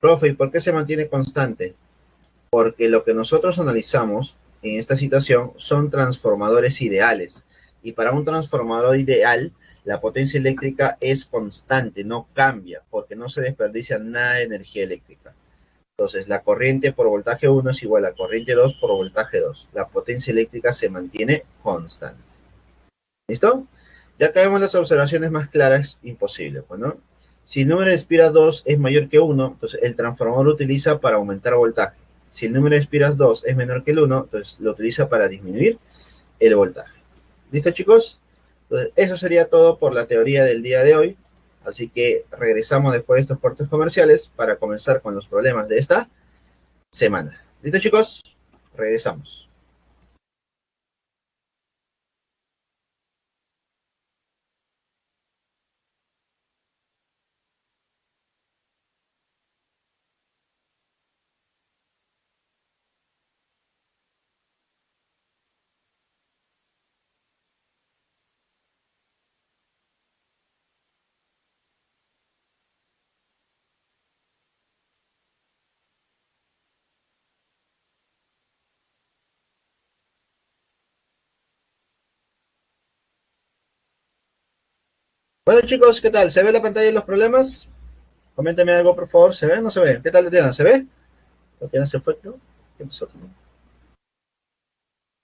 Profe, ¿y por qué se mantiene constante? Porque lo que nosotros analizamos en esta situación son transformadores ideales. Y para un transformador ideal, la potencia eléctrica es constante, no cambia, porque no se desperdicia nada de energía eléctrica. Entonces, la corriente por voltaje 1 es igual a corriente 2 por voltaje 2. La potencia eléctrica se mantiene constante. ¿Listo? Ya que vemos las observaciones más claras, imposible, pues, ¿no? Si el número de espiras 2 es mayor que 1, entonces el transformador lo utiliza para aumentar voltaje. Si el número de espiras 2 es menor que el 1, entonces lo utiliza para disminuir el voltaje. ¿Listo, chicos? Entonces, eso sería todo por la teoría del día de hoy. Así que regresamos después de estos cortes comerciales para comenzar con los problemas de esta semana. ¿Listo, chicos? Regresamos. Bueno, chicos, ¿qué tal? ¿Se ve la pantalla de los problemas? Coméntame algo, por favor. ¿Se ve o no se ve? ¿Qué tal, Tatiana? ¿Se ve? Tatiana se fue, creo. ¿Qué pasó?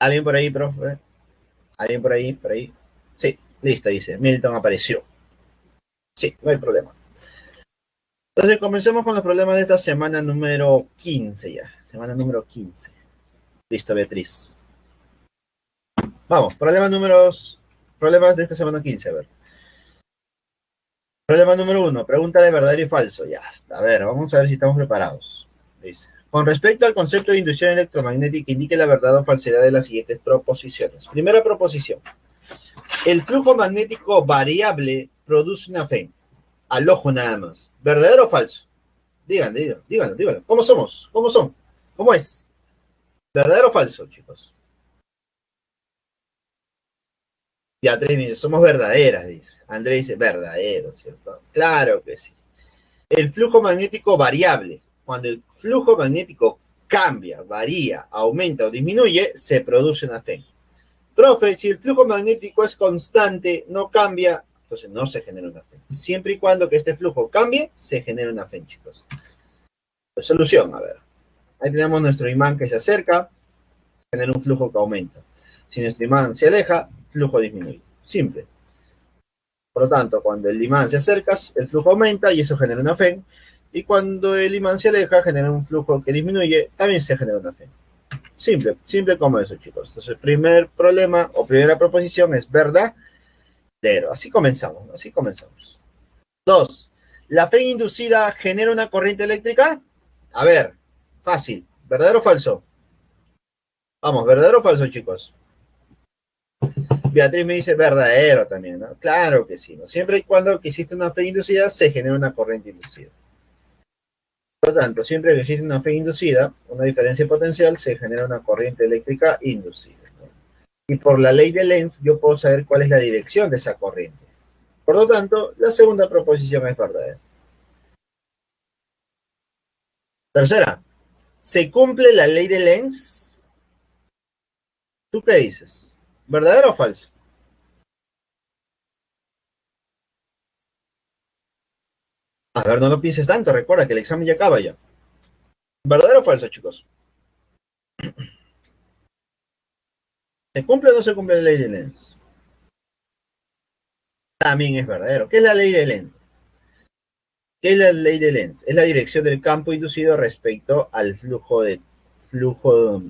¿Alguien por ahí, profe? ¿Alguien por ahí? Por ahí. Sí, listo, dice. Milton apareció. Sí, no hay problema. Entonces, comencemos con los problemas de esta semana número 15 ya. Semana número 15. Listo, Beatriz. Vamos, problemas de esta semana 15, a ver. Problema número 1, pregunta de verdadero y falso. Ya está, a ver, vamos a ver si estamos preparados. Dice, con respecto al concepto de inducción electromagnética, indique la verdad o falsedad de las siguientes proposiciones. Primera proposición. El flujo magnético variable produce una fe. Al ojo nada más. ¿Verdadero o falso? Díganlo. ¿Cómo somos? ¿Cómo son? ¿Cómo es? ¿Verdadero o falso, chicos? Beatriz dice, somos verdaderas, dice. Andrés dice, verdadero, ¿cierto? Claro que sí. El flujo magnético variable. Cuando el flujo magnético cambia, varía, aumenta o disminuye, se produce una FEN. Profe, si el flujo magnético es constante, no cambia, entonces no se genera una FEN. Siempre y cuando que este flujo cambie, se genera una FEN, chicos. Pues, solución, a ver. Ahí tenemos nuestro imán que se acerca, genera un flujo que aumenta. Si nuestro imán se aleja, flujo disminuye. Simple. Por lo tanto, cuando el imán se acerca, el flujo aumenta y eso genera una FEN. Y cuando el imán se aleja, genera un flujo que disminuye, también se genera una fe. Simple, simple como eso, chicos. Entonces, primer problema o primera proposición es verdadero. Así comenzamos, ¿no? Así comenzamos. 2. ¿La fe inducida genera una corriente eléctrica? A ver, fácil. ¿Verdadero o falso? Vamos, ¿verdadero o falso, chicos? Beatriz me dice verdadero también, ¿no? Claro que sí, ¿no? Siempre y cuando que existe una fe inducida, se genera una corriente inducida. Por lo tanto, siempre que existe una fe inducida, una diferencia potencial, se genera una corriente eléctrica inducida, ¿no? Y por la ley de Lenz, yo puedo saber cuál es la dirección de esa corriente. Por lo tanto, la segunda proposición es verdadera. Tercera, ¿se cumple la ley de Lenz? ¿Tú qué dices? ¿Verdadero o falso? A ver, no lo pienses tanto, recuerda que el examen ya acaba ya. ¿Verdadero o falso, chicos? ¿Se cumple o no se cumple la ley de Lenz? También es verdadero. ¿Qué es la ley de Lenz? ¿Qué es la ley de Lenz? Es la dirección del campo inducido respecto al flujo, flujo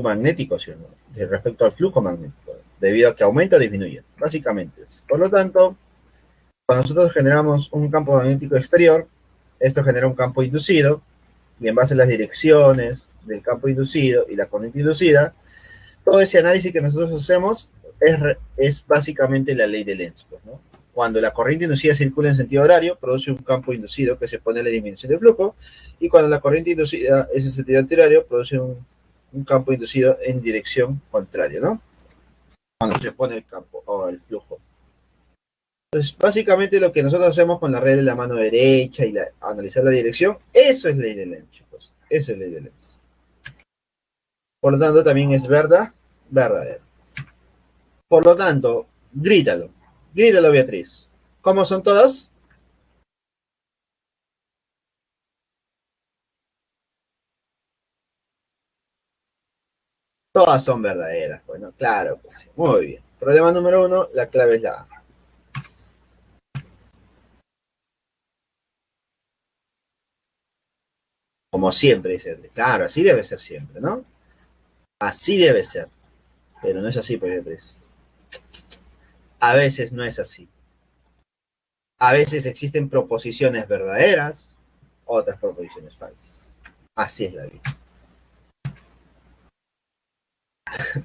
magnético, ¿sí o no? Respecto al flujo magnético, debido a que aumenta o disminuye, básicamente. Por lo tanto, cuando nosotros generamos un campo magnético exterior, esto genera un campo inducido, y en base a las direcciones del campo inducido y la corriente inducida, todo ese análisis que nosotros hacemos es básicamente la ley de Lenz, pues, ¿no? Cuando la corriente inducida circula en sentido horario, produce un campo inducido que se pone a la disminución de flujo, y cuando la corriente inducida es en sentido antihorario, produce un campo inducido en dirección contraria, ¿no? Cuando se pone el campo o el flujo. Entonces, básicamente lo que nosotros hacemos con la regla de la mano derecha y analizar la dirección, eso es ley de Lenz, chicos. Eso es ley de Lenz. Por lo tanto, también es verdadero. Por lo tanto, grítalo. Grítalo, Beatriz. ¿Cómo son todas? Todas son verdaderas. Bueno, claro, pues sí. Muy bien. Problema número 1, la clave es la A. Como siempre, dice. Claro, así debe ser siempre, ¿no? Así debe ser. Pero no es así, pues, Beatriz. A veces no es así. A veces existen proposiciones verdaderas, otras proposiciones falsas. Así es la vida.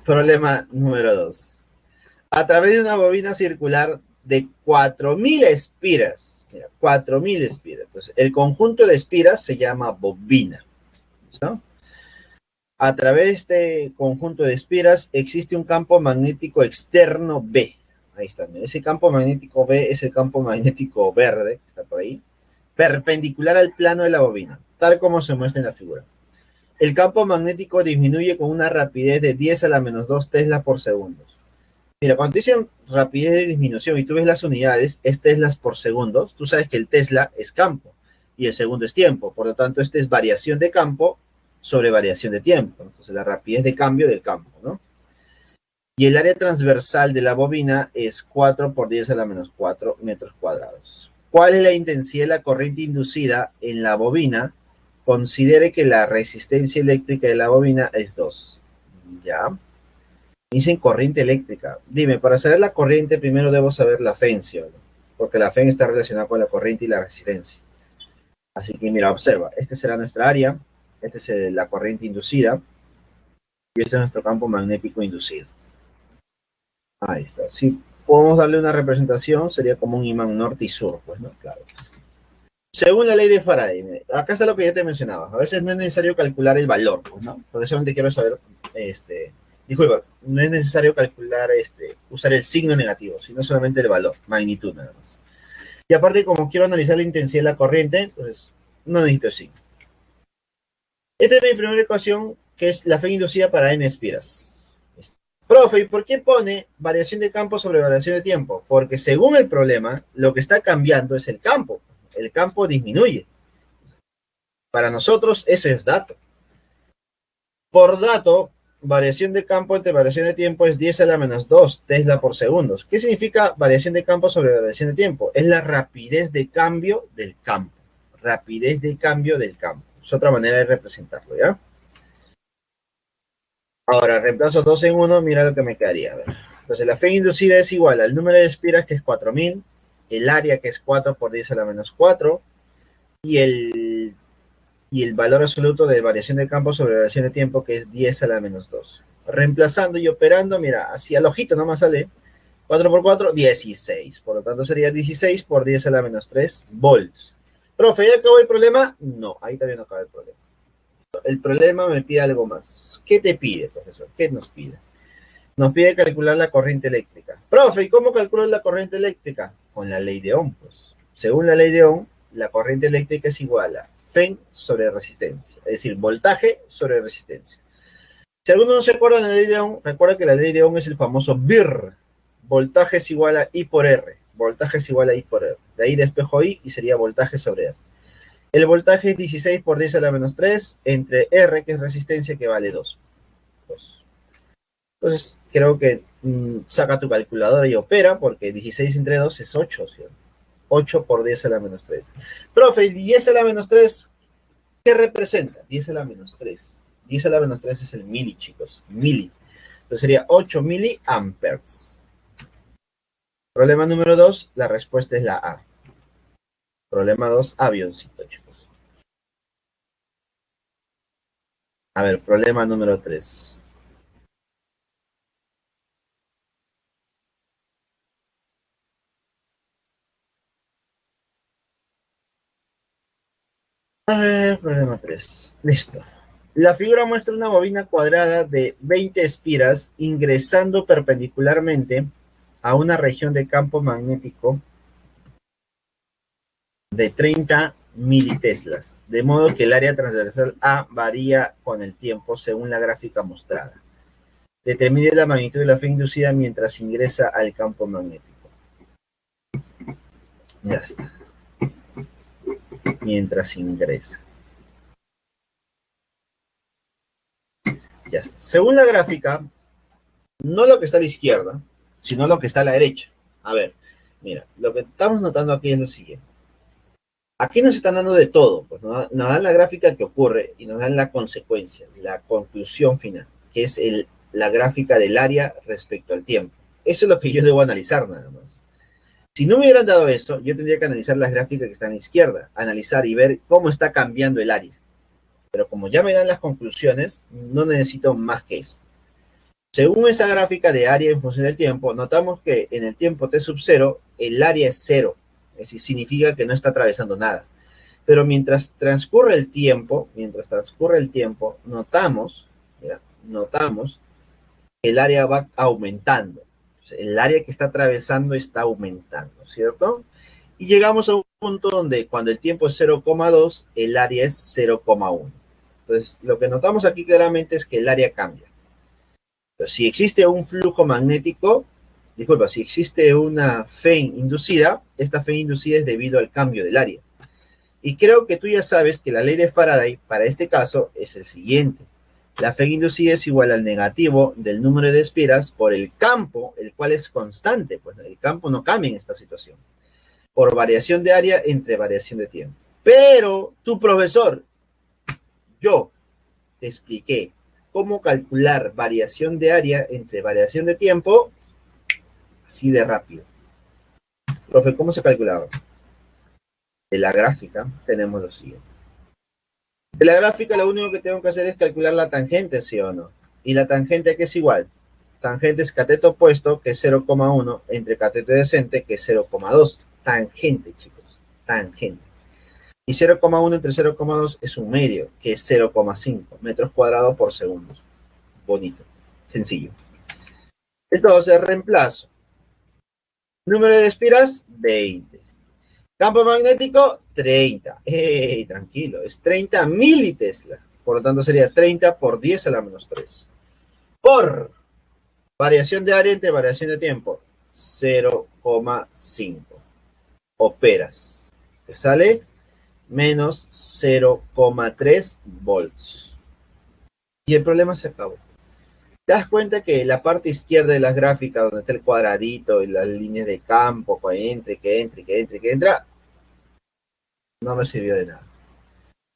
Problema número 2. A través de una bobina circular de 4.000 espiras. Mira, 4.000 espiras. Entonces, el conjunto de espiras se llama bobina, ¿no? A través de este conjunto de espiras existe un campo magnético externo B. Ahí está. Ese campo magnético B es el campo magnético verde, que está por ahí, perpendicular al plano de la bobina, tal como se muestra en la figura. El campo magnético disminuye con una rapidez de 10 a la menos 2 teslas por segundo. Mira, cuando te dicen rapidez de disminución y tú ves las unidades, es teslas por segundo, tú sabes que el tesla es campo y el segundo es tiempo. Por lo tanto, este es variación de campo sobre variación de tiempo. Entonces, la rapidez de cambio del campo, ¿no? Y el área transversal de la bobina es 4 por 10 a la menos 4 metros cuadrados. ¿Cuál es la intensidad de la corriente inducida en la bobina? Considere que la resistencia eléctrica de la bobina es 2. ¿Ya? Dicen corriente eléctrica. Dime, para saber la corriente, primero debo saber la fencio, ¿no? Porque la FEN está relacionada con la corriente y la resistencia. Así que mira, observa, esta será nuestra área, esta es la corriente inducida, y este es nuestro campo magnético inducido. Ahí está. Si podemos darle una representación, sería como un imán norte y sur, pues, ¿no? Claro. Según la ley de Faraday, acá está lo que yo te mencionaba. A veces no es necesario calcular el valor, pues, ¿no? Porque solamente quiero saber, disculpa, no es necesario calcular, usar el signo negativo, sino solamente el valor, magnitud nada más. Y aparte, como quiero analizar la intensidad de la corriente, entonces no necesito el signo. Esta es mi primera ecuación, que es la fe inducida para n espiras. Profe, ¿y por qué pone variación de campo sobre variación de tiempo? Porque según el problema, lo que está cambiando es el campo. El campo disminuye. Para nosotros, eso es dato. Por dato, variación de campo entre variación de tiempo es 10 a la menos 2 Tesla por segundos. ¿Qué significa variación de campo sobre variación de tiempo? Es la rapidez de cambio del campo. Rapidez de cambio del campo. Es otra manera de representarlo, ¿ya? Ahora, reemplazo 2 en 1, mira lo que me quedaría. A ver. Entonces, la fe inducida es igual al número de espiras, que es 4000, el área, que es 4 por 10 a la menos 4, y el valor absoluto de variación de campo sobre variación de tiempo, que es 10 a la menos 2. Reemplazando y operando, mira, así al ojito nomás sale 4 por 4, 16. Por lo tanto, sería 16 por 10 a la menos 3 volts. Profe, ¿ya acabó el problema? No, ahí también no acaba el problema. El problema me pide algo más. ¿Qué te pide, profesor? ¿Qué nos pide? Nos pide calcular la corriente eléctrica. Profe, ¿y cómo calculo la corriente eléctrica? Con la ley de Ohm, pues. Según la ley de Ohm, la corriente eléctrica es igual a Fn sobre resistencia, es decir, voltaje sobre resistencia. Si alguno no se acuerda de la ley de Ohm, recuerda que la ley de Ohm es el famoso BIR. Voltaje es igual a I por R. Voltaje es igual a I por R. De ahí despejo I y sería voltaje sobre R. El voltaje es 16 por 10 a la menos 3 entre R, que es resistencia, que vale 2. Entonces, creo que saca tu calculadora y opera, porque 16 entre 2 es 8, ¿cierto? 8 por 10 a la menos 3. Profe, 10 a la menos 3, ¿qué representa? 10 a la menos 3. 10 a la menos 3 es el mili, chicos. Mili. Entonces sería 8 miliamperes. Problema número 2, la respuesta es la A. Problema 2, avioncito, chicos. A ver, problema número 3. A ver, problema 3. Listo. La figura muestra una bobina cuadrada de 20 espiras ingresando perpendicularmente a una región de campo magnético de 30 militeslas, de modo que el área transversal A varía con el tiempo según la gráfica mostrada. Determine la magnitud de la fe inducida mientras ingresa al campo magnético. Ya está. Mientras ingresa. Ya está. Según la gráfica, no lo que está a la izquierda, sino lo que está a la derecha. A ver, mira, lo que estamos notando aquí es lo siguiente. Aquí nos están dando de todo, pues nos dan la gráfica que ocurre y nos dan la consecuencia, la conclusión final, que es la gráfica del área respecto al tiempo. Eso es lo que yo debo analizar nada más. Si no me hubieran dado eso, yo tendría que analizar las gráficas que están a la izquierda, analizar y ver cómo está cambiando el área. Pero como ya me dan las conclusiones, no necesito más que esto. Según esa gráfica de área en función del tiempo, notamos que en el tiempo t sub 0, el área es 0. Es decir, significa que no está atravesando nada. Pero mientras transcurre el tiempo, notamos que el área va aumentando. El área que está atravesando está aumentando, ¿cierto? Y llegamos a un punto donde cuando el tiempo es 0,2, el área es 0,1. Entonces, lo que notamos aquí claramente es que el área cambia. Pero si existe un flujo magnético, si existe una fe inducida, esta fe inducida es debido al cambio del área. Y creo que tú ya sabes que la ley de Faraday para este caso es el siguiente. La fe inducida es igual al negativo del número de espiras por el campo, el cual es constante. Pues el campo no cambia en esta situación. Por variación de área entre variación de tiempo. Pero tu profesor, yo te expliqué cómo calcular variación de área entre variación de tiempo así de rápido. Profe, ¿cómo se calculaba? De la gráfica tenemos lo siguiente. De la gráfica lo único que tengo que hacer es calcular la tangente, ¿sí o no? Y la tangente, ¿qué es igual? Tangente es cateto opuesto, que es 0,1, entre cateto adyacente, que es 0,2. Tangente, chicos, tangente. Y 0,1 entre 0,2 es un medio, que es 0,5 metros cuadrados por segundo. Bonito, sencillo. Entonces, reemplazo. Número de espiras, 20. Campo magnético, 30. Tranquilo, es 30 militesla. Por lo tanto, sería 30 por 10 a la menos 3. Por variación de área entre variación de tiempo, 0,5. Operas. Te sale menos 0,3 volts. Y el problema se acabó. te das cuenta que la parte izquierda de las gráficas, donde está el cuadradito y las líneas de campo, que entra, no me sirvió de nada.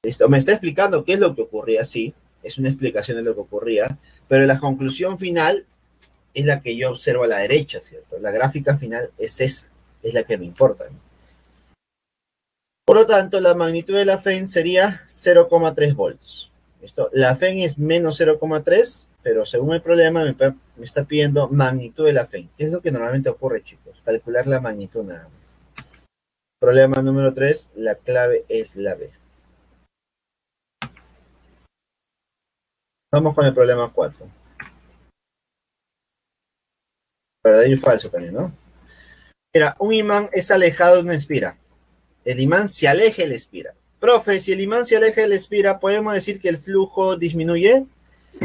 ¿Listo? Me está explicando qué es lo que ocurría, sí, es una explicación de lo que ocurría, pero la conclusión final es la que yo observo a la derecha, ¿cierto? La gráfica final es esa, es la que me importa, ¿no? Por lo tanto, la magnitud de la FEN sería 0,3 volts. ¿Listo? La FEN es menos 0,3, pero según el problema me está pidiendo magnitud de la FEN. ¿Qué es lo que normalmente ocurre, chicos? Calcular la magnitud nada más. Problema número 3, la clave es la B. Vamos con el problema 4. Verdadero y falso también, ¿no? Mira, un imán es alejado de una espira. El imán se aleja y la espira. Profe, si el imán se aleja y la espira, ¿podemos decir que el flujo disminuye?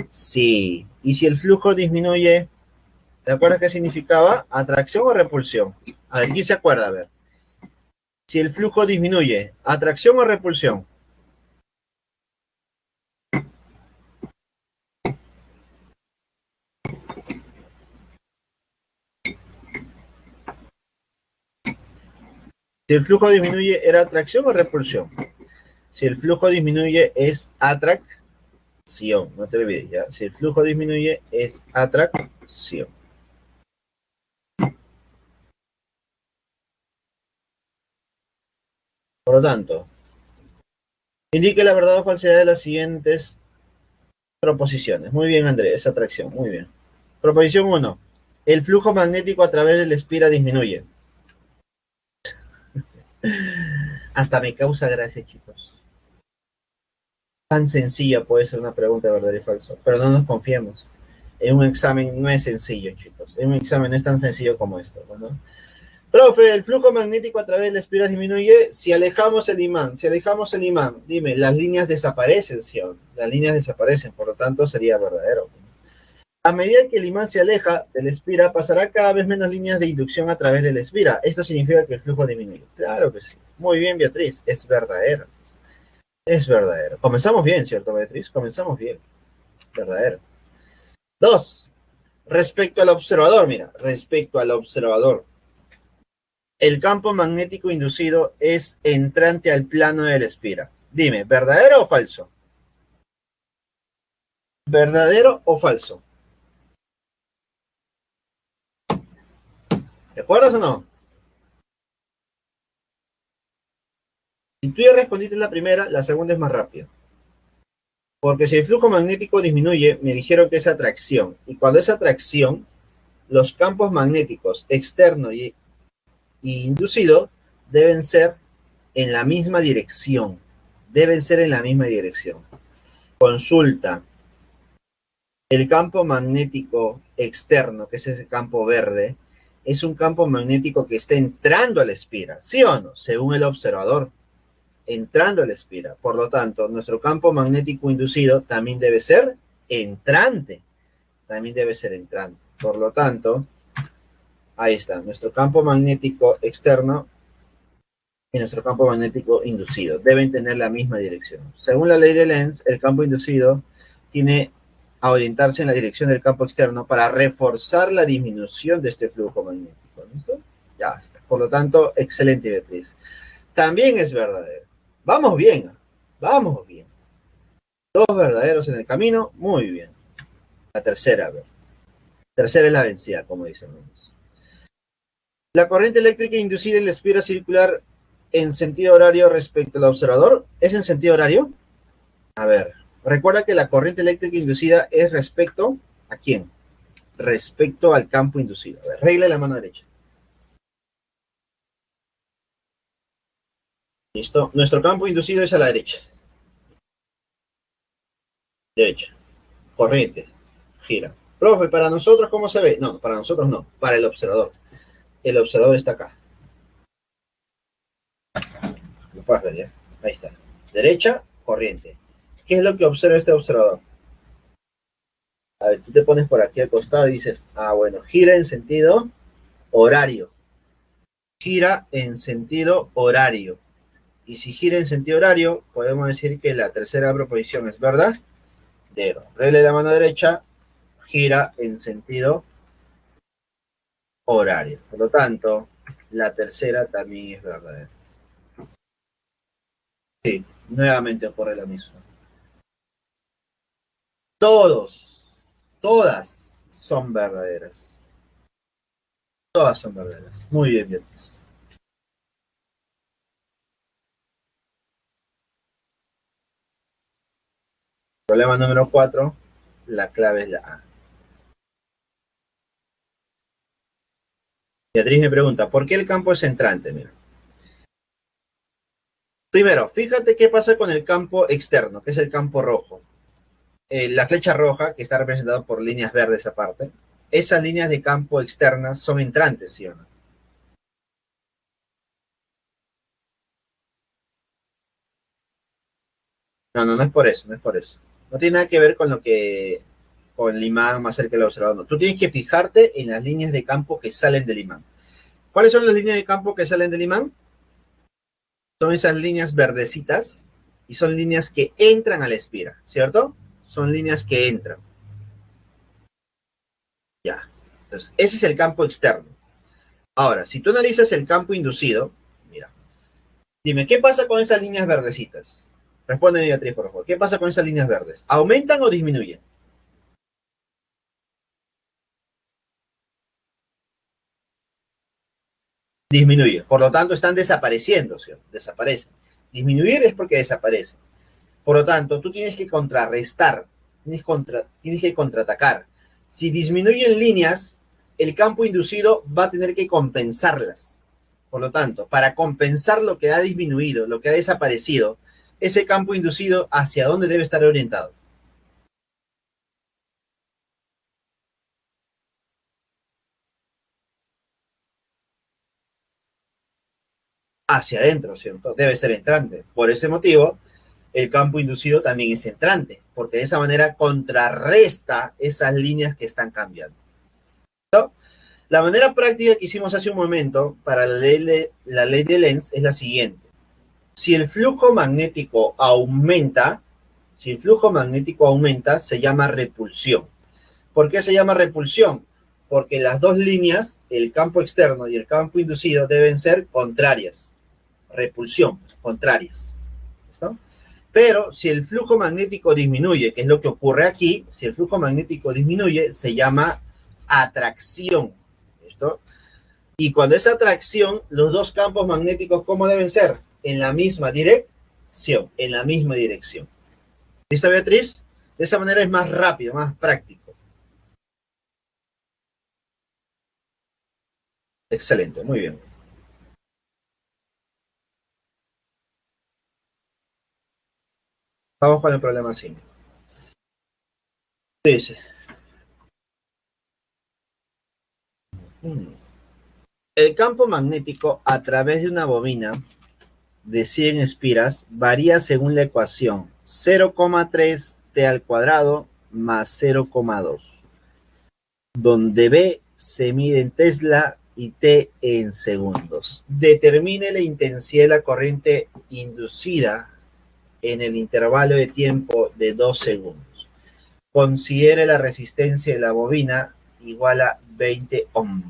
Sí. Y si el flujo disminuye, ¿te acuerdas qué significaba? ¿Atracción o repulsión? A ver, ¿quién se acuerda? A ver. Si el flujo disminuye, ¿atracción o repulsión? Si el flujo disminuye, ¿era atracción o repulsión? Si el flujo disminuye, es atracción. No te olvides, ¿ya? Si el flujo disminuye, es atracción. Por lo tanto, indique la verdad o falsedad de las siguientes proposiciones. Muy bien, Andrés, esa atracción, muy bien. Proposición 1. El flujo magnético a través del espira disminuye. Hasta me causa gracia, chicos. Tan sencilla puede ser una pregunta de verdadero y falso, pero no nos confiemos. En un examen no es sencillo, chicos. En un examen no es tan sencillo como esto, ¿no? Profe, el flujo magnético a través de la espira disminuye si alejamos el imán. Si alejamos el imán, dime, las líneas desaparecen, ¿sí? Las líneas desaparecen, por lo tanto sería verdadero. A medida que el imán se aleja de la espira, pasará cada vez menos líneas de inducción a través de la espira. Esto significa que el flujo disminuye. Claro que sí. Muy bien, Beatriz. Es verdadero. Es verdadero. Comenzamos bien, ¿cierto, Beatriz? Comenzamos bien. Verdadero. 2. Respecto al observador, mira, respecto al observador. El campo magnético inducido es entrante al plano de la espira. Dime, ¿verdadero o falso? ¿Verdadero o falso? ¿De acuerdo o no? Si tú ya respondiste la primera, la segunda es más rápida. Porque si el flujo magnético disminuye, me dijeron que es atracción. Y cuando es atracción, los campos magnéticos externo y inducido deben ser en la misma dirección. Deben ser en la misma dirección. Consulta. El campo magnético externo, que es ese campo verde, es un campo magnético que está entrando a la espira, ¿sí o no? Según el observador, entrando a la espira. Por lo tanto, nuestro campo magnético inducido también debe ser entrante. También debe ser entrante. Por lo tanto, ahí está, nuestro campo magnético externo y nuestro campo magnético inducido. Deben tener la misma dirección. Según la ley de Lenz, el campo inducido tiene a orientarse en la dirección del campo externo para reforzar la disminución de este flujo magnético. ¿Listo? Ya está. Por lo tanto, excelente, Beatriz. También es verdadero. Vamos bien. Vamos bien. 2 verdaderos en el camino. Muy bien. La tercera, a ver. Tercera es la vencida, como dicen. La corriente eléctrica inducida en la espira circular en sentido horario respecto al observador, ¿es en sentido horario? A ver, recuerda que la corriente eléctrica inducida es respecto ¿a quién? Respecto al campo inducido. A ver, regla la mano derecha. Listo. Nuestro campo inducido es a la derecha. Derecha. Corriente. Gira. Profe, para nosotros, ¿cómo se ve? No, para nosotros no. Para el observador. El observador está acá. Lo puedes ver, ¿ya? Ahí está. Derecha, corriente. ¿Qué es lo que observa este observador? A ver, tú te pones por aquí al costado y dices, ah, bueno, gira en sentido horario. Gira en sentido horario. Y si gira en sentido horario, podemos decir que la tercera proposición es verdadero. Regla de la mano derecha, gira en sentido horario. Por lo tanto, la tercera también es verdadera. Sí, nuevamente ocurre lo mismo. Todas son verdaderas. Todas son verdaderas. Muy bien, bien. Problema número 4, la clave es la A. Beatriz me pregunta, ¿por qué el campo es entrante? Mira. Primero, fíjate qué pasa con el campo externo, que es el campo rojo. La flecha roja, que está representada por líneas verdes aparte, esas líneas de campo externas son entrantes, ¿sí o no? No, no, no es por eso, no es por eso. No tiene nada que ver con lo que, con el imán más cerca del observador. No. Tú tienes que fijarte en las líneas de campo que salen del imán. ¿Cuáles son las líneas de campo que salen del imán? Son esas líneas verdecitas y son líneas que entran a la espira, ¿cierto? Son líneas que entran. Ya. Entonces, ese es el campo externo. Ahora, si tú analizas el campo inducido, mira, dime, ¿qué pasa con esas líneas verdecitas? Responde, Beatriz, por favor. ¿Qué pasa con esas líneas verdes? ¿Aumentan o disminuyen? Disminuyen. Por lo tanto, están desapareciendo, ¿sí? Desaparecen. Disminuir es porque desaparecen. Por lo tanto, tú tienes que contrarrestar, tienes que contraatacar. Si disminuyen líneas, el campo inducido va a tener que compensarlas. Por lo tanto, para compensar lo que ha disminuido, lo que ha desaparecido, ese campo inducido, ¿hacia dónde debe estar orientado? Hacia adentro, ¿cierto? Debe ser entrante. Por ese motivo, el campo inducido también es entrante, porque de esa manera contrarresta esas líneas que están cambiando. ¿No? La manera práctica que hicimos hace un momento para la ley de Lenz es la siguiente. Si el flujo magnético aumenta, si el flujo magnético aumenta, se llama repulsión. ¿Por qué se llama repulsión? Porque las dos líneas, el campo externo y el campo inducido, deben ser contrarias. Repulsión, contrarias. ¿Listo? Pero si el flujo magnético disminuye, que es lo que ocurre aquí, si el flujo magnético disminuye, se llama atracción. ¿Listo? Y cuando es atracción, los dos campos magnéticos, ¿cómo deben ser? En la misma dirección, en la misma dirección. ¿Listo, Beatriz? De esa manera es más rápido, más práctico. Excelente, muy bien. Vamos con el problema 5. Dice, el campo magnético a través de una bobina de 100 espiras varía según la ecuación 0,3 t al cuadrado más 0,2, donde B se mide en Tesla y T en segundos. Determine la intensidad de la corriente inducida en el intervalo de tiempo de 2 segundos. Considere la resistencia de la bobina igual a 20 ohm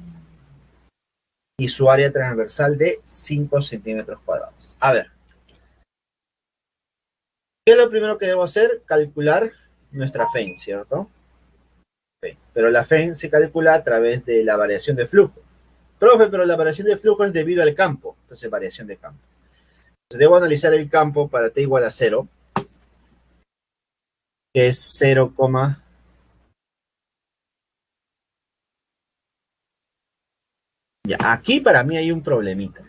y su área transversal de 5 centímetros cuadrados. A ver, ¿qué es lo primero que debo hacer? Calcular nuestra FEN, ¿cierto? Sí. Pero la FEN se calcula a través de la variación de flujo. Profe, pero la variación de flujo es debido al campo. Entonces, variación de campo. Entonces, debo analizar el campo para t igual a 0, que es 0, ya, aquí para mí hay un problemita.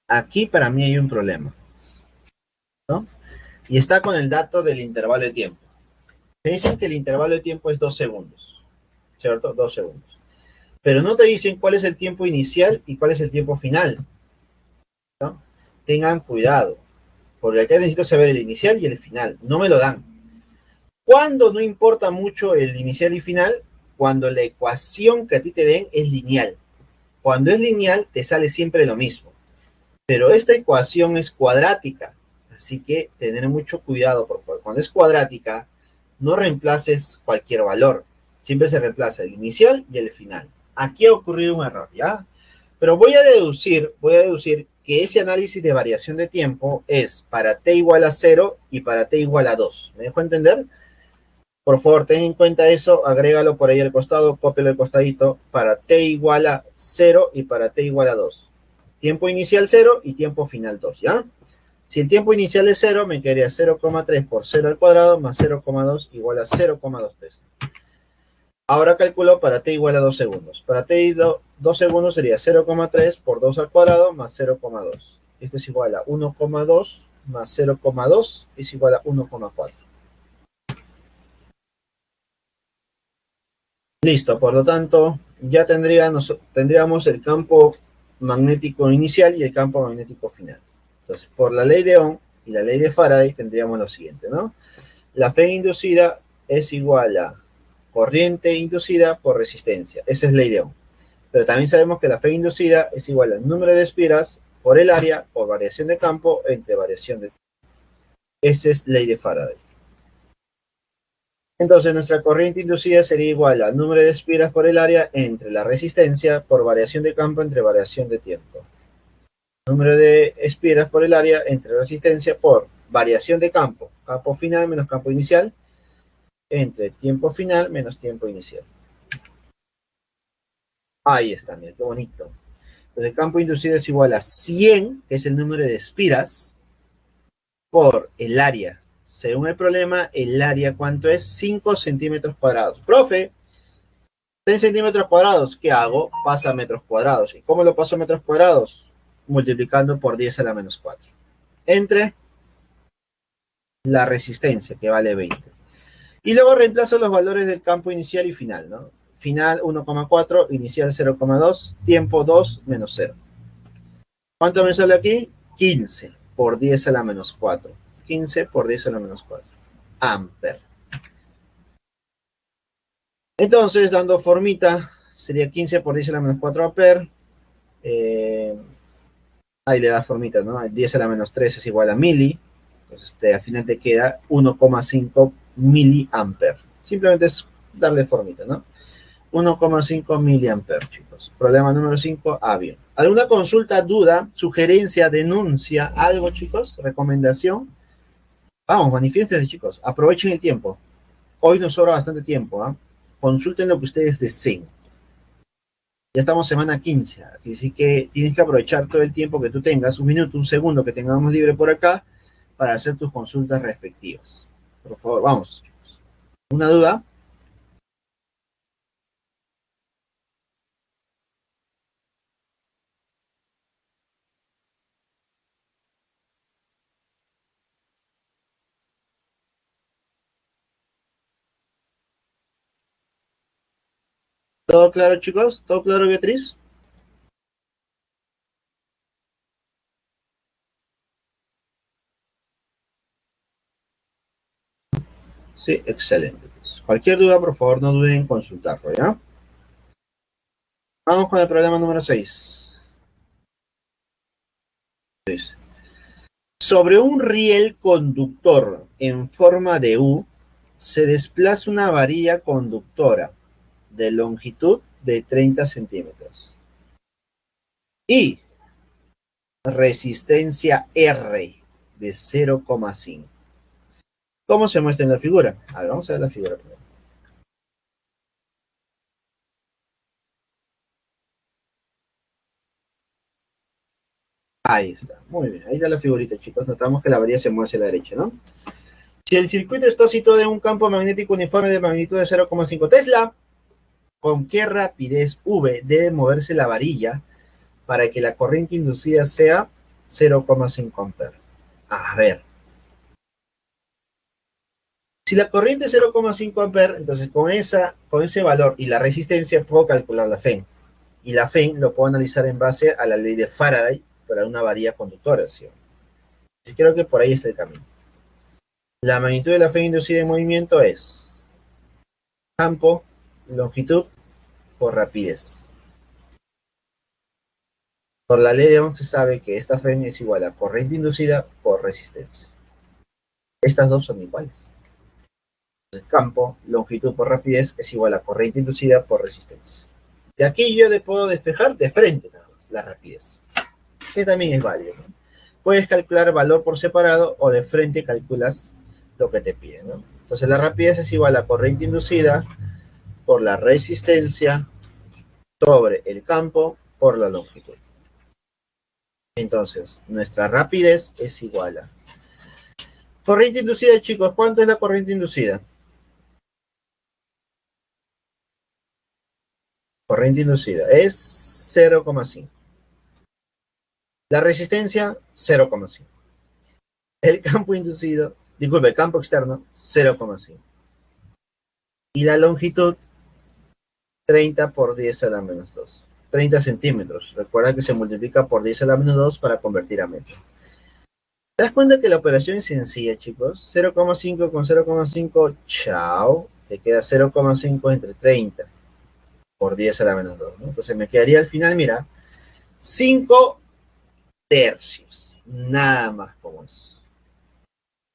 Aquí para mí hay un problema, ¿no? Y está con el dato del intervalo de tiempo. Te dicen que el intervalo de tiempo es 2 segundos, ¿cierto? 2 segundos. Pero no te dicen cuál es el tiempo inicial y cuál es el tiempo final, ¿no? Tengan cuidado, porque acá necesito saber el inicial y el final. No me lo dan. ¿Cuándo no importa mucho el inicial y final? Cuando la ecuación que a ti te den es lineal. Cuando es lineal, te sale siempre lo mismo. Pero esta ecuación es cuadrática, Así que tener mucho cuidado, por favor. Cuando es cuadrática, no reemplaces cualquier valor. Siempre se reemplaza el inicial y el final. Aquí ha ocurrido un error, ¿ya? Pero voy a deducir que ese análisis de variación de tiempo es para t igual a 0 y para t igual a 2. ¿Me dejo entender? Por favor, ten en cuenta eso, agrégalo por ahí al costado, cópialo al costadito, para t igual a 0 y para t igual a 2. Tiempo inicial 0 y tiempo final 2, ¿ya? Si el tiempo inicial es 0, me quedaría 0,3 por 0 al cuadrado más 0,2 igual a 0,23. Ahora calculo para t igual a 2 segundos. Para t 2 segundos sería 0,3 por 2 al cuadrado más 0,2. Esto es igual a 1,2 más 0,2 es igual a 1,4. Listo, por lo tanto, ya tendríamos el campo magnético inicial y el campo magnético final. Entonces, por la ley de Ohm y la ley de Faraday tendríamos lo siguiente, ¿no? La fe inducida es igual a corriente inducida por resistencia. Esa es ley de Ohm. Pero también sabemos que la fe inducida es igual al número de espiras por el área por variación de campo entre variación de... Esa es ley de Faraday. Entonces nuestra corriente inducida sería igual al número de espiras por el área entre la resistencia por variación de campo entre variación de tiempo. Número de espiras por el área entre resistencia por variación de campo. Campo final menos campo inicial entre tiempo final menos tiempo inicial. Ahí está, mira, qué bonito. Entonces el campo inducido es igual a 100, que es el número de espiras, por el área. Según el problema, el área, ¿cuánto es? 5 centímetros cuadrados. Profe, 10 centímetros cuadrados, ¿qué hago? Pasa a metros cuadrados. ¿Y cómo lo paso a metros cuadrados? Multiplicando por 10 a la menos 4. Entre la resistencia, que vale 20. Y luego reemplazo los valores del campo inicial y final, ¿no? Final 1,4, inicial 0,2, tiempo 2 menos 0. ¿Cuánto me sale aquí? 15 por 10 a la menos 4. 15 por 10 a la menos 4. Amper. Entonces, dando formita, sería 15 por 10 a la menos 4 amper. Ahí le da formita, ¿no? 10 a la menos 3 es igual a mili. Entonces, al final te queda 1,5 miliamper. Simplemente es darle formita, ¿no? 1,5 miliamper, chicos. Problema número 5, bien. ¿Alguna consulta, duda, sugerencia, denuncia, algo, chicos? ¿Recomendación? Vamos, manifiéstense, chicos. Aprovechen el tiempo. Hoy nos sobra bastante tiempo, ¿eh? Consulten lo que ustedes deseen. Ya estamos semana 15, así que tienes que aprovechar todo el tiempo que tú tengas, un minuto, un segundo que tengamos libre por acá, para hacer tus consultas respectivas. Por favor, vamos. ¿Una duda? ¿Todo claro, chicos? ¿Todo claro, Beatriz? Sí, excelente. Cualquier duda, por favor, no duden en consultarlo, ¿ya? Vamos con el problema número 6. Sobre un riel conductor en forma de U, se desplaza una varilla conductora de longitud de 30 centímetros y resistencia R de 0,5. ¿Cómo se muestra en la figura? A ver, vamos a ver la figura primero. Ahí está, muy bien, ahí está la figurita, chicos. Notamos que la varilla se mueve hacia la derecha, ¿no? Si el circuito está situado en un campo magnético uniforme de magnitud de 0,5 Tesla, ¿con qué rapidez V debe moverse la varilla para que la corriente inducida sea 0,5 amperes? A ver, si la corriente es 0,5 amperes, entonces con ese valor y la resistencia puedo calcular la FEN. Y la FEN lo puedo analizar en base a la ley de Faraday para una varilla conductora, ¿sí? Yo creo que por ahí está el camino. La magnitud de la FEN inducida en movimiento es campo, longitud por rapidez. Por la ley de Ohm se sabe que esta Fn es igual a corriente inducida por resistencia. Estas dos son iguales. El campo, longitud por rapidez, es igual a corriente inducida por resistencia. De aquí yo le puedo despejar de frente nada más, la rapidez, que también es válido, ¿no? Puedes calcular valor por separado o de frente calculas lo que te piden, ¿no? Entonces la rapidez es igual a corriente inducida por la resistencia sobre el campo por la longitud. Entonces, nuestra rapidez es igual a... Corriente inducida, chicos, ¿cuánto es la corriente inducida? Corriente inducida es 0,5. La resistencia, 0,5. El campo inducido, disculpe, el campo externo, 0,5. Y la longitud, 30 por 10 a la menos 2. 30 centímetros. Recuerda que se multiplica por 10 a la menos 2 para convertir a metro. ¿Te das cuenta que la operación es sencilla, chicos? 0,5 con 0,5, chao. Te queda 0,5 entre 30 por 10 a la menos 2, ¿no? Entonces me quedaría al final, mira, 5 tercios. Nada más como eso.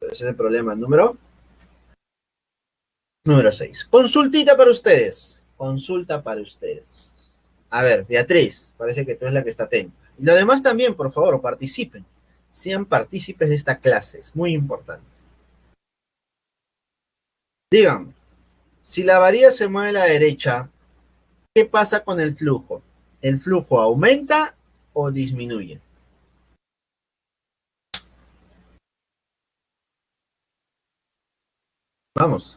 Ese es el problema número 6. Consultita para ustedes. Consulta para ustedes. A ver, Beatriz, parece que tú eres la que está atenta. Y los demás también, por favor, participen. Sean partícipes de esta clase, es muy importante. Díganme, si la varilla se mueve a la derecha, ¿qué pasa con el flujo? ¿El flujo aumenta o disminuye? Vamos.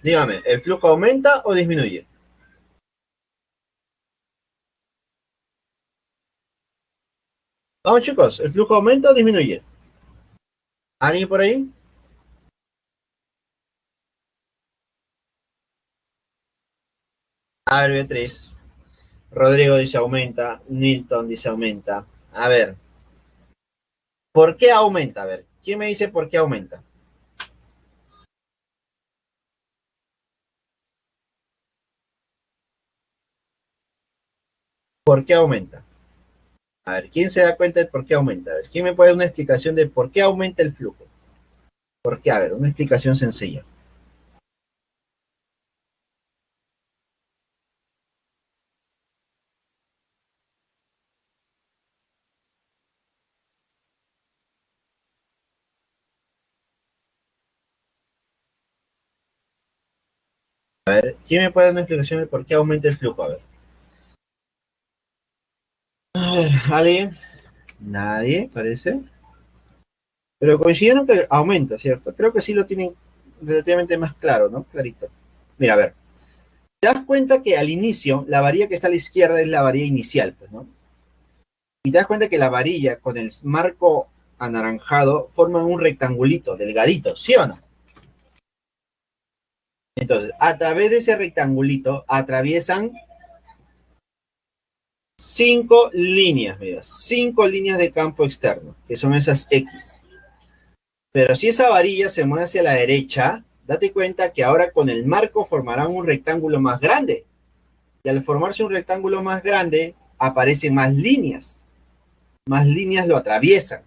Dígame, ¿el flujo aumenta o disminuye? Vamos, chicos, ¿el flujo aumenta o disminuye? ¿Alguien por ahí? A ver, Beatriz. Rodrigo dice aumenta. Nilton dice aumenta. A ver, ¿por qué aumenta? A ver, ¿quién me dice por qué aumenta? ¿Por qué aumenta? A ver, ¿quién se da cuenta de por qué aumenta? A ver, ¿quién me puede dar una explicación de por qué aumenta el flujo? ¿Por qué? A ver, una explicación sencilla. A ver, ¿quién me puede dar una explicación de por qué aumenta el flujo? A ver. A ver, ¿alguien? Nadie, parece. Pero coincidieron que aumenta, ¿cierto? Creo que sí lo tienen relativamente más claro, ¿no? Clarito. Mira, a ver. Te das cuenta que al inicio, la varilla que está a la izquierda es la varilla inicial, pues, ¿no? Y te das cuenta que la varilla con el marco anaranjado forman un rectangulito, delgadito, ¿sí o no? Entonces, a través de ese rectangulito atraviesan 5 líneas, mira, 5 líneas de campo externo, que son esas X. Pero si esa varilla se mueve hacia la derecha, date cuenta que ahora con el marco formarán un rectángulo más grande. Y al formarse un rectángulo más grande, aparecen más líneas. Más líneas lo atraviesan.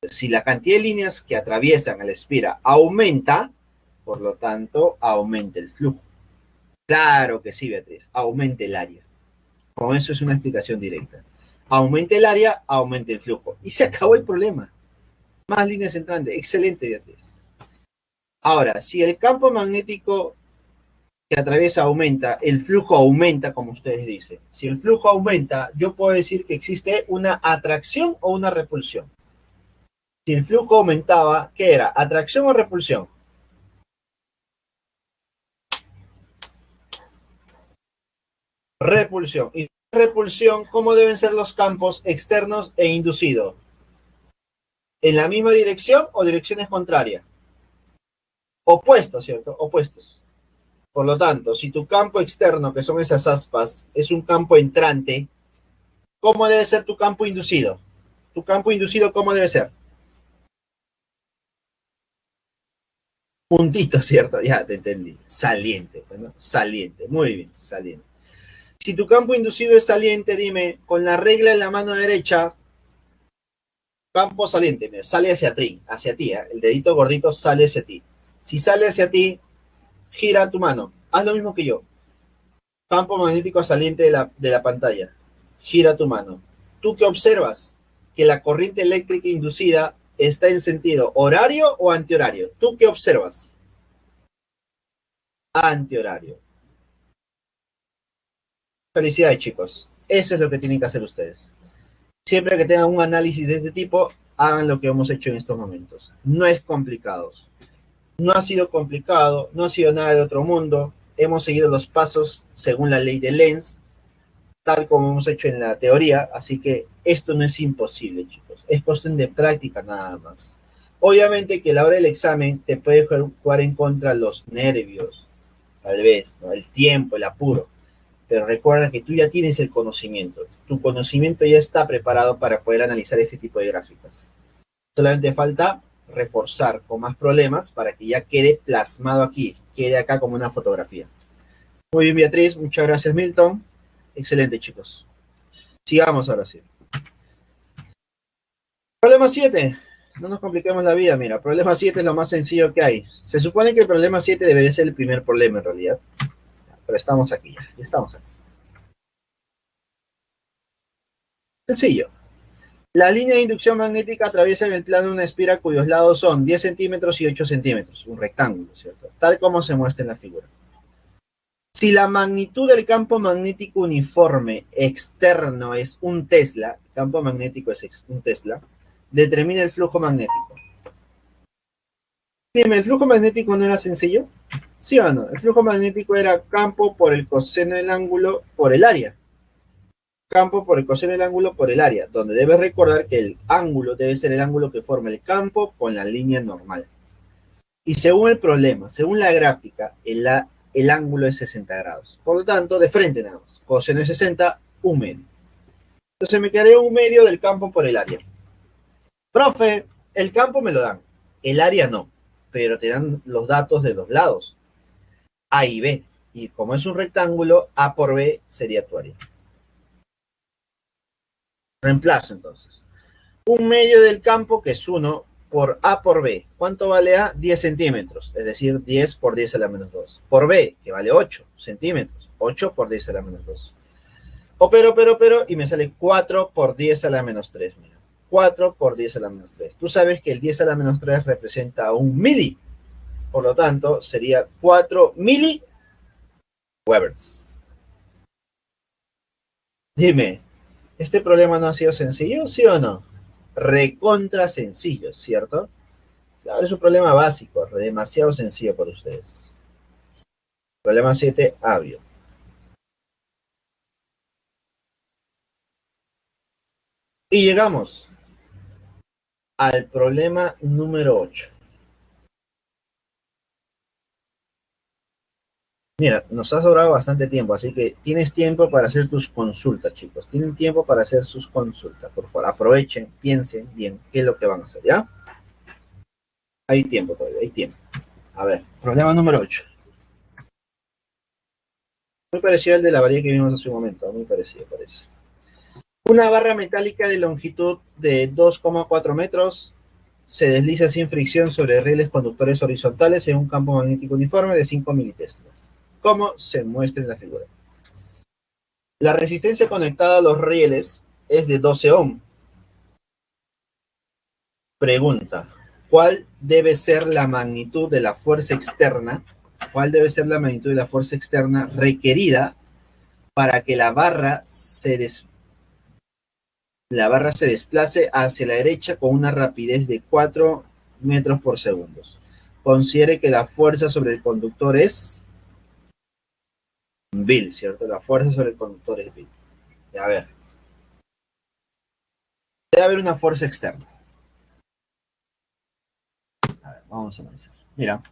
Si la cantidad de líneas que atraviesan a la espira aumenta, por lo tanto, aumenta el flujo. Claro que sí, Beatriz, aumenta el área. Con eso es una explicación directa. Aumenta el área, aumenta el flujo. Y se acabó el problema. Más líneas entrando. Excelente, Beatriz. Ahora, si el campo magnético que atraviesa aumenta, el flujo aumenta, como ustedes dicen. Si el flujo aumenta, yo puedo decir que existe una atracción o una repulsión. Si el flujo aumentaba, ¿qué era? ¿Atracción o repulsión? Repulsión. Y repulsión, ¿cómo deben ser los campos externos e inducidos? ¿En la misma dirección o direcciones contrarias? Opuestos, ¿cierto? Opuestos. Por lo tanto, si tu campo externo, que son esas aspas, es un campo entrante, ¿cómo debe ser tu campo inducido? Tu campo inducido, ¿cómo debe ser? Puntito, ¿cierto? Ya te entendí. Saliente, bueno, saliente. Muy bien, saliente. Si tu campo inducido es saliente, dime, con la regla en la mano derecha, campo saliente, mira, sale hacia ti, ¿eh? El dedito gordito sale hacia ti. Si sale hacia ti, gira tu mano. Haz lo mismo que yo. Campo magnético saliente de la pantalla. Gira tu mano. ¿Tú qué observas? Que la corriente eléctrica inducida está en sentido horario o antihorario. ¿Tú qué observas? Antihorario. Felicidades, chicos. Eso es lo que tienen que hacer ustedes. Siempre que tengan un análisis de este tipo, hagan lo que hemos hecho en estos momentos. No es complicado. No ha sido complicado, no ha sido nada de otro mundo. Hemos seguido los pasos según la ley de Lenz, tal como hemos hecho en la teoría, así que esto no es imposible, chicos. Es cuestión de práctica nada más. Obviamente que a la hora del examen te puede jugar en contra los nervios, tal vez, ¿no? El tiempo, el apuro. Pero recuerda que tú ya tienes el conocimiento. Tu conocimiento ya está preparado para poder analizar este tipo de gráficas. Solamente falta reforzar con más problemas para que ya quede plasmado aquí, quede acá como una fotografía. Muy bien, Beatriz, muchas gracias, Milton. Excelente, chicos. Sigamos ahora sí. Problema 7. No nos compliquemos la vida, mira. Problema 7 es lo más sencillo que hay. Se supone que el problema 7 debería ser el primer problema en realidad. Pero estamos aquí ya estamos aquí. Sencillo. La línea de inducción magnética atraviesa en el plano una espira cuyos lados son 10 centímetros y 8 centímetros, un rectángulo, ¿cierto? Tal como se muestra en la figura. Si la magnitud del campo magnético uniforme externo es un Tesla, el campo magnético es un Tesla, determina el flujo magnético. Dime, ¿el flujo magnético no era sencillo? ¿Sí o no? El flujo magnético era campo por el coseno del ángulo por el área. Campo por el coseno del ángulo por el área, donde debes recordar que el ángulo debe ser el ángulo que forma el campo con la línea normal. Y según el problema, según la gráfica, el ángulo es 60 grados. Por lo tanto, de frente nada más. Coseno de 60, un medio. Entonces me quedaré un medio del campo por el área. Profe, el campo me lo dan, el área no, pero te dan los datos de los lados, A y B. Y como es un rectángulo, A por B sería tu área. Reemplazo entonces. Un medio del campo, que es 1, por A por B. ¿Cuánto vale A? 10 centímetros, es decir, 10 por 10 a la menos 2. Por B, que vale 8 centímetros, 8 por 10 a la menos 2. Pero, y me sale 4 por 10 a la menos 3. Mira, 4 por 10 a la menos 3. Tú sabes que el 10 a la menos 3 representa un mili. Por lo tanto, sería 4 miliwebers. Dime, ¿este problema no ha sido sencillo, sí o no? Recontra sencillo, ¿cierto? Claro, es un problema básico, demasiado sencillo para ustedes. Problema 7, obvio. Y llegamos al problema número 8. Mira, nos ha sobrado bastante tiempo, así que tienes tiempo para hacer tus consultas, chicos. Tienen tiempo para hacer sus consultas. Por favor, aprovechen, piensen bien qué es lo que van a hacer, ¿ya? Hay tiempo todavía, hay tiempo. A ver, problema número 8. Muy parecido al de la varilla que vimos hace un momento, muy parecido, parece. Una barra metálica de longitud de 2,4 metros se desliza sin fricción sobre rieles conductores horizontales en un campo magnético uniforme de 5 militeslas, como se muestra en la figura. La resistencia conectada a los rieles es de 12 ohm. Pregunta, ¿cuál debe ser la magnitud de la fuerza externa? ¿Cuál debe ser la magnitud de la fuerza externa requerida para que la barra se desplace hacia la derecha con una rapidez de 4 metros por segundo? Considere que la fuerza sobre el conductor es Bill, ¿cierto? La fuerza sobre el conductor es Bill. A ver, debe haber una fuerza externa. A ver, vamos a analizar. Mira,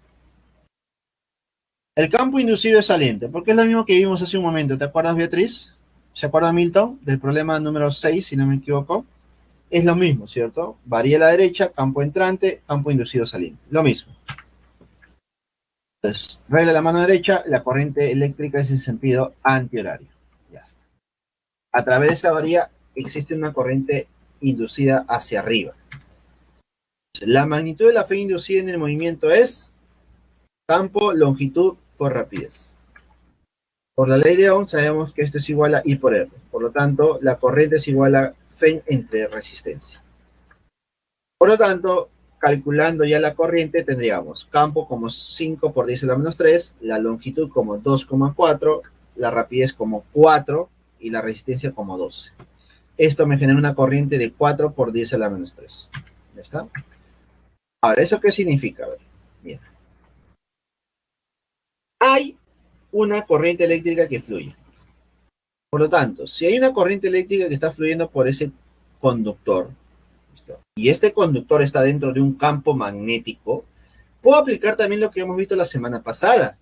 El campo inducido es saliente, porque es lo mismo que vimos hace un momento. ¿Te acuerdas, Beatriz? ¿Se acuerda Milton del problema número 6, si no me equivoco? Es lo mismo, ¿cierto? Varía a la derecha, campo entrante, campo inducido saliente. Lo mismo. Entonces, regla de la mano derecha, la corriente eléctrica es en sentido antihorario. Ya está. A través de esa varía existe una corriente inducida hacia arriba. La magnitud de la fe inducida en el movimiento es campo, longitud por rapidez. Por la ley de Ohm sabemos que esto es igual a I por R. Por lo tanto, la corriente es igual a Fe entre resistencia. Por lo tanto, calculando ya la corriente, tendríamos campo como 5 por 10 a la menos 3, la longitud como 2,4, la rapidez como 4 y la resistencia como 12. Esto me genera una corriente de 4 por 10 a la menos 3. ¿Ya está? Ahora, ¿eso qué significa? A ver, mira. Hay una corriente eléctrica que fluye. Por lo tanto, si hay una corriente eléctrica que está fluyendo por ese conductor, ¿listo? Y este conductor está dentro de un campo magnético, puedo aplicar también lo que hemos visto la semana pasada,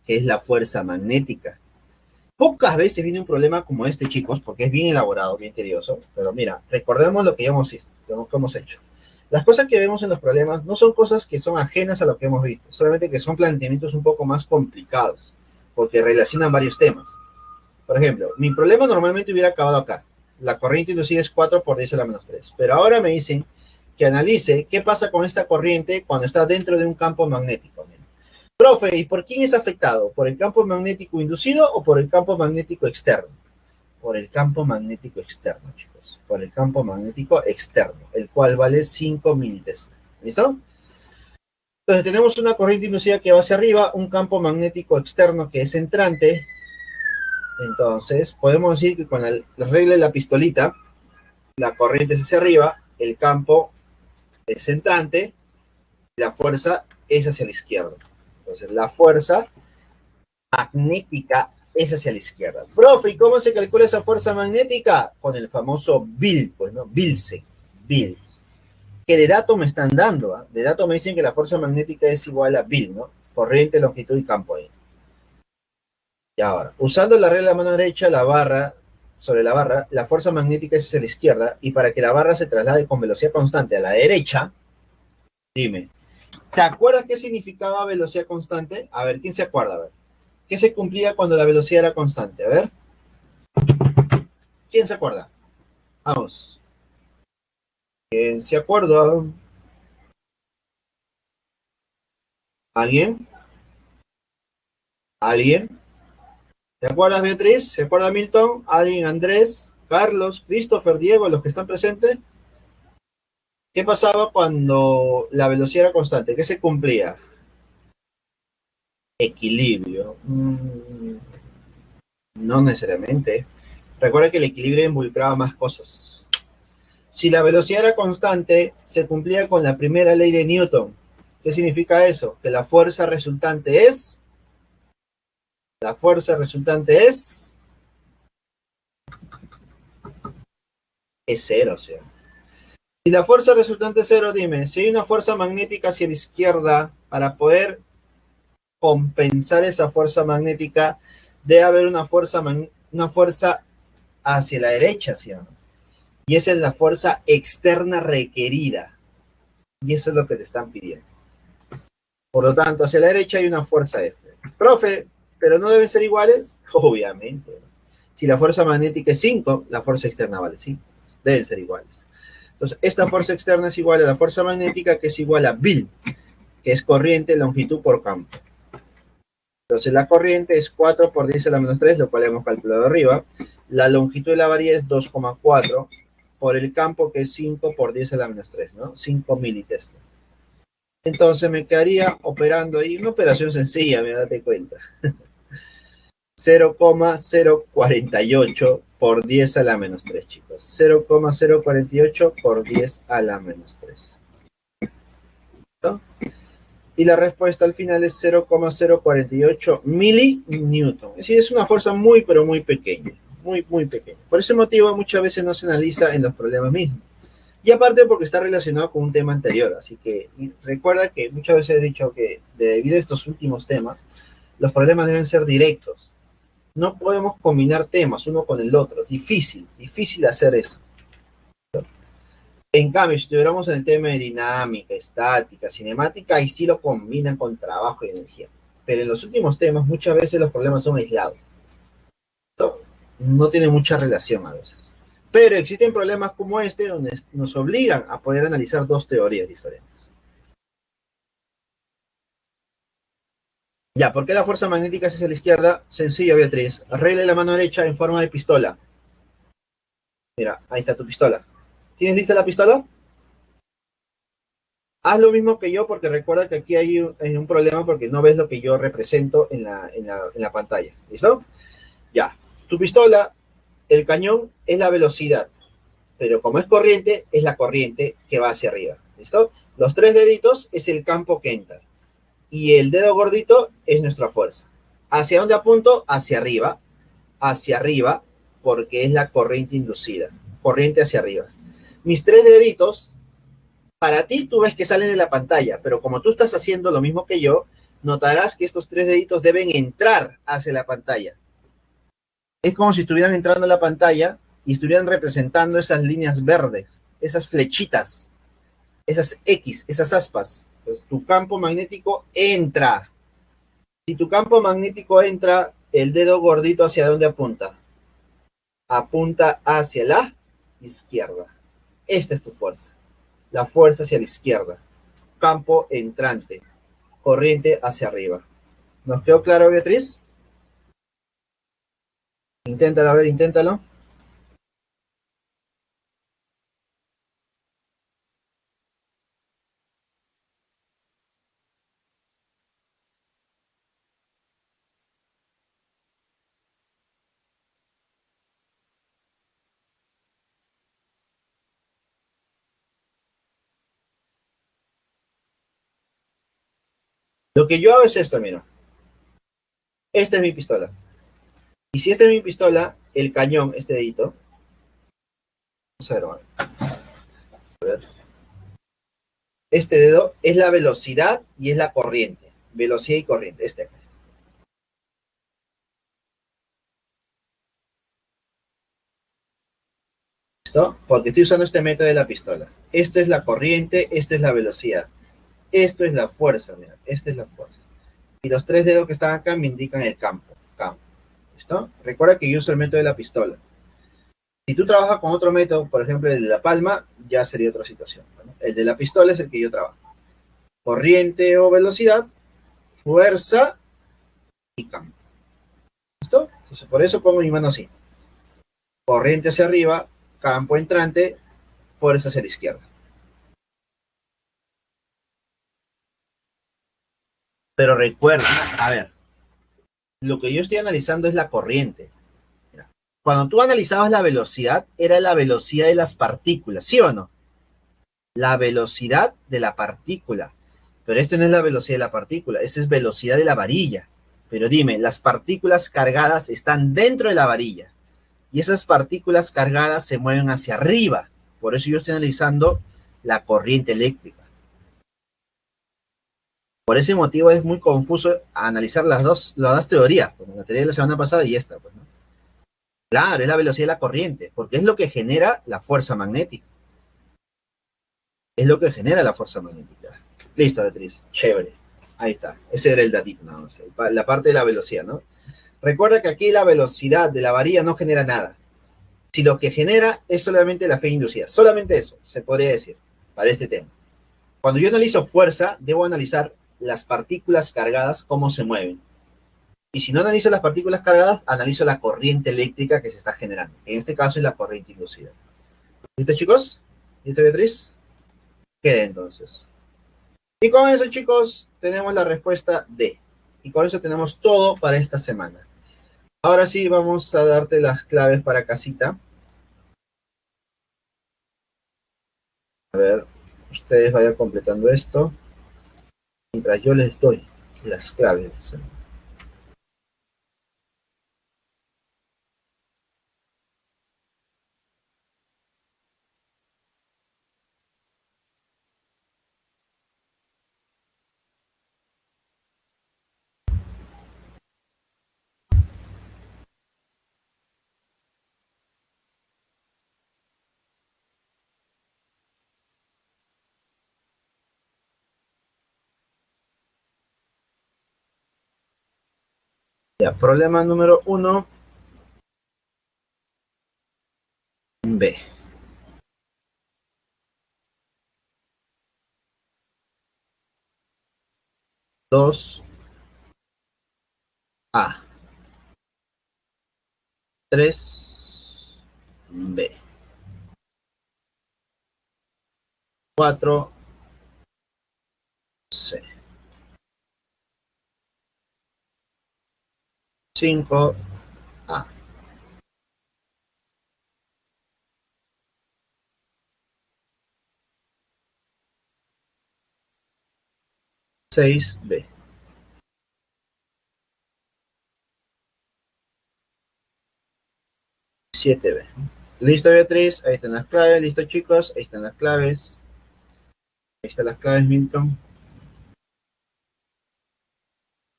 que es la fuerza magnética. Pocas veces viene un problema como este, chicos, porque es bien elaborado, bien tedioso, pero mira, recordemos lo que ya hemos visto, lo que hemos hecho. Las cosas que vemos en los problemas no son cosas que son ajenas a lo que hemos visto, solamente que son planteamientos un poco más complicados, porque relacionan varios temas. Por ejemplo, mi problema normalmente hubiera acabado acá. La corriente inducida es 4 por 10 a la menos 3. Pero ahora me dicen que analice qué pasa con esta corriente cuando está dentro de un campo magnético. Profe, ¿y por quién es afectado? ¿Por el campo magnético inducido o por el campo magnético externo? Por el campo magnético externo, chicos. Por el campo magnético externo, el cual vale 5 militesla. ¿Listo? Entonces tenemos una corriente inducida que va hacia arriba, un campo magnético externo que es entrante. Entonces, podemos decir que con la regla de la pistolita, la corriente es hacia arriba, el campo es entrante, la fuerza es hacia la izquierda. Entonces, la fuerza magnética es hacia la izquierda. Profe, ¿y cómo se calcula esa fuerza magnética? Con el famoso BIL, pues, ¿no? BILSE, BIL. Que de dato me están dando, ¿eh? De dato me dicen que la fuerza magnética es igual a BIL, ¿no? Corriente, longitud y campo ahí. Y ahora, usando la regla de la mano derecha, la barra, sobre la barra, la fuerza magnética es hacia la izquierda, y para que la barra se traslade con velocidad constante a la derecha, dime, ¿te acuerdas qué significaba velocidad constante? A ver, ¿quién se acuerda? A ver, ¿qué se cumplía cuando la velocidad era constante? A ver, ¿quién se acuerda? Vamos. ¿Quién se acuerda? ¿Alguien? ¿Alguien? ¿Te acuerdas, Beatriz? ¿Se acuerda Milton? ¿Alguien? ¿Andrés? ¿Carlos? ¿Christopher? ¿Diego? ¿Los que están presentes? ¿Qué pasaba cuando la velocidad era constante? ¿Qué se cumplía? Equilibrio. No necesariamente. Recuerda que el equilibrio involucraba más cosas. Si la velocidad era constante, se cumplía con la primera ley de Newton. ¿Qué significa eso? Que la fuerza resultante es... La fuerza resultante es cero, o sea. Si la fuerza resultante es cero, dime, si hay una fuerza magnética hacia la izquierda, para poder compensar esa fuerza magnética, debe haber una fuerza hacia la derecha, ¿sí o no? Y esa es la fuerza externa requerida. Y eso es lo que te están pidiendo. Por lo tanto, hacia la derecha hay una fuerza F. Profe, ¿pero no deben ser iguales? Obviamente. Si la fuerza magnética es 5, la fuerza externa vale 5. Deben ser iguales. Entonces, esta fuerza externa es igual a la fuerza magnética, que es igual a BIL, que es corriente, longitud por campo. Entonces, la corriente es 4 por 10 a la menos 3, lo cual hemos calculado arriba. La longitud de la varía es 2,4 por el campo, que es 5 por 10 a la menos 3, ¿no? 5 militesla. Entonces me quedaría operando ahí una operación sencilla, me date cuenta. 0,048 por 10 a la menos 3, chicos. 0,048 por 10 a la menos 3. ¿No? Y la respuesta al final es 0,048 milinewton. Es decir, es una fuerza muy, pero muy pequeña. Muy, muy pequeña. Por ese motivo muchas veces no se analiza en los problemas mismos. Y aparte porque está relacionado con un tema anterior. Así que recuerda que muchas veces he dicho que debido a estos últimos temas, los problemas deben ser directos. No podemos combinar temas uno con el otro. Difícil hacer eso. En cambio, si estuviéramos en el tema de dinámica, estática, cinemática, ahí sí lo combinan con trabajo y energía. Pero en los últimos temas, muchas veces los problemas son aislados. No tiene mucha relación a veces. Pero existen problemas como este donde nos obligan a poder analizar dos teorías diferentes. Ya, ¿por qué la fuerza magnética es hacia la izquierda? Sencillo, Beatriz. Arregle la mano derecha en forma de pistola. Mira, ahí está tu pistola. ¿Tienes lista la pistola? Haz lo mismo que yo porque recuerda que aquí hay un problema porque no ves lo que yo represento en la pantalla. ¿Listo? Ya. Tu pistola, el cañón es la velocidad, pero como es corriente, es la corriente que va hacia arriba. ¿Listo? Los tres deditos es el campo que entra. Y el dedo gordito es nuestra fuerza. ¿Hacia dónde apunto? Hacia arriba, porque es la corriente inducida. Corriente hacia arriba. Mis tres deditos, para ti tú ves que salen de la pantalla, pero como tú estás haciendo lo mismo que yo, notarás que estos tres deditos deben entrar hacia la pantalla. Es como si estuvieran entrando a la pantalla y estuvieran representando esas líneas verdes, esas flechitas, esas X, esas aspas. Pues tu campo magnético entra. Si tu campo magnético entra, el dedo gordito ¿hacia dónde apunta? Apunta hacia la izquierda. Esta es tu fuerza. La fuerza hacia la izquierda. Campo entrante. Corriente hacia arriba. ¿Nos quedó claro, Beatriz? Inténtalo, a ver, inténtalo. Lo que yo hago es esto, mira. Esta es mi pistola. Y si esta es mi pistola, el cañón, este dedito. Vamos a ver, vamos a ver. Este dedo es la velocidad y es la corriente. Velocidad y corriente. Este acá. ¿Listo? Porque estoy usando este método de la pistola. Esto es la corriente, esto es la velocidad. Esto es la fuerza, mira. Esta es la fuerza. Y los tres dedos que están acá me indican el campo. Campo. ¿Listo? Recuerda que yo uso el método de la pistola. Si tú trabajas con otro método, por ejemplo el de la palma, ya sería otra situación, ¿no? El de la pistola es el que yo trabajo. Corriente o velocidad, fuerza y campo. ¿Listo? Entonces por eso pongo mi mano así. Corriente hacia arriba, campo entrante, fuerza hacia la izquierda. Pero recuerda, a ver, lo que yo estoy analizando es la corriente. Mira, cuando tú analizabas la velocidad, era la velocidad de las partículas, ¿sí o no? La velocidad de la partícula. Pero esto no es la velocidad de la partícula, esa es velocidad de la varilla. Pero dime, las partículas cargadas están dentro de la varilla y esas partículas cargadas se mueven hacia arriba. Por eso yo estoy analizando la corriente eléctrica. Por ese motivo es muy confuso analizar las dos teorías, como la teoría de la semana pasada y esta, pues, ¿no? Claro, es la velocidad de la corriente, porque es lo que genera la fuerza magnética. Es lo que genera la fuerza magnética. Listo, Beatriz. Chévere. Ahí está. Ese era el datito, ¿no? O sea, la parte de la velocidad, ¿no? Recuerda que aquí la velocidad de la varilla no genera nada. Si lo que genera es solamente la fe inducida. Solamente eso, se podría decir, para este tema. Cuando yo analizo fuerza, debo analizar las partículas cargadas, cómo se mueven. Y si no analizo las partículas cargadas, analizo la corriente eléctrica que se está generando. En este caso es la corriente inducida. ¿Listo, chicos? ¿Listo, Beatriz? Queda entonces. Y con eso, chicos, tenemos la respuesta D. Y con eso tenemos todo para esta semana. Ahora sí, vamos a darte las claves para casita. A ver, ustedes vayan completando esto mientras yo les doy las claves. Ya, problema número 1, B. Dos, A. 3, B. 4, C. 5, A. 6, B. 7, B. Listo, Beatriz. Ahí están las claves. Listo, chicos. Ahí están las claves. Ahí están las claves, Milton.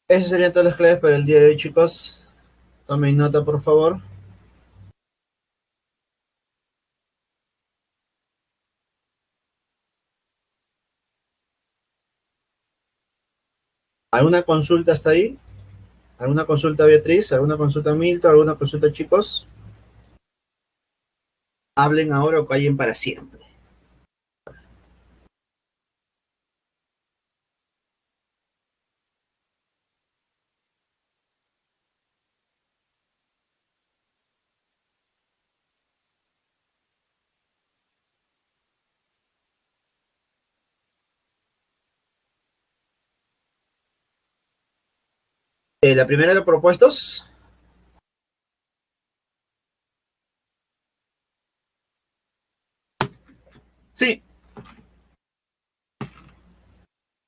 Esas serían todas las claves para el día de hoy, chicos. Tomen nota, por favor. ¿Alguna consulta hasta ahí? ¿Alguna consulta, Beatriz? ¿Alguna consulta, Milton? ¿Alguna consulta, chicos? Hablen ahora o callen para siempre. La primera de los propuestos. Sí,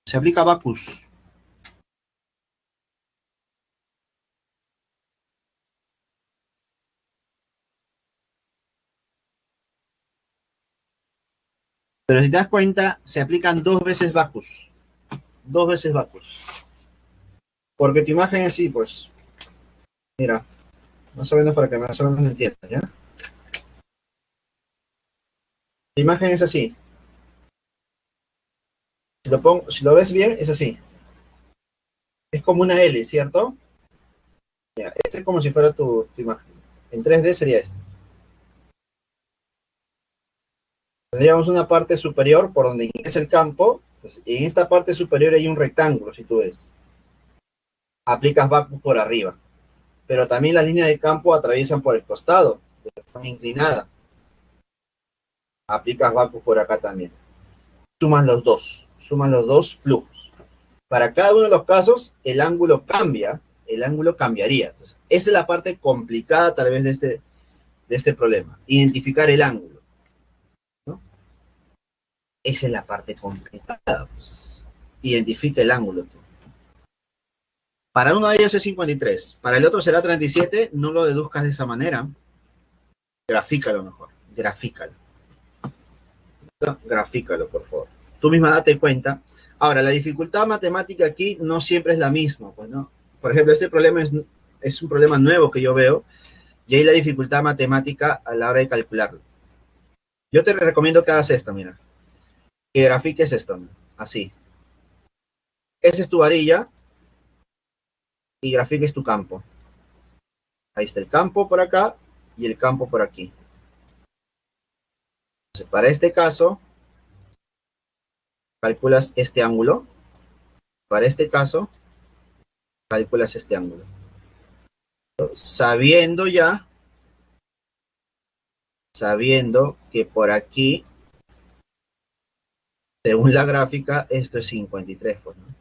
se aplica Bacchus. Pero si te das cuenta, se aplican dos veces Bacchus. Dos veces Bacchus. Porque tu imagen es así, pues. Mira, más o menos para que más o menos entiendas, ¿ya? La imagen es así. Si lo ves bien, es así. Es como una L, ¿cierto? Mira, este es como si fuera tu imagen. En 3D sería esto. Tendríamos una parte superior por donde ingresa el campo. Entonces, en esta parte superior hay un rectángulo, si tú ves. Aplicas Bacchus por arriba. Pero también las líneas de campo atraviesan por el costado, de forma inclinada. Aplicas Bacchus por acá también. Suman los dos flujos. Para cada uno de los casos, el ángulo cambiaría. Entonces, esa es la parte complicada tal vez de este problema, identificar el ángulo, ¿no? Esa es la parte complicada, pues. Identifica el ángulo. Para uno de ellos es 53, para el otro será 37, no lo deduzcas de esa manera, grafícalo mejor, grafícalo, por favor. Tú misma date cuenta. Ahora, la dificultad matemática aquí no siempre es la misma, pues, ¿no? Por ejemplo, este problema es un problema nuevo que yo veo, y ahí la dificultad matemática a la hora de calcularlo. Yo te recomiendo que hagas esto, mira, que grafiques esto, ¿no? Así. Esa es tu varilla y grafiques tu campo. Ahí está el campo por acá y el campo por aquí. Entonces, para este caso, calculas este ángulo. Para este caso, calculas este ángulo. Sabiendo ya, sabiendo que por aquí, según la gráfica, esto es 53, pues, ¿no?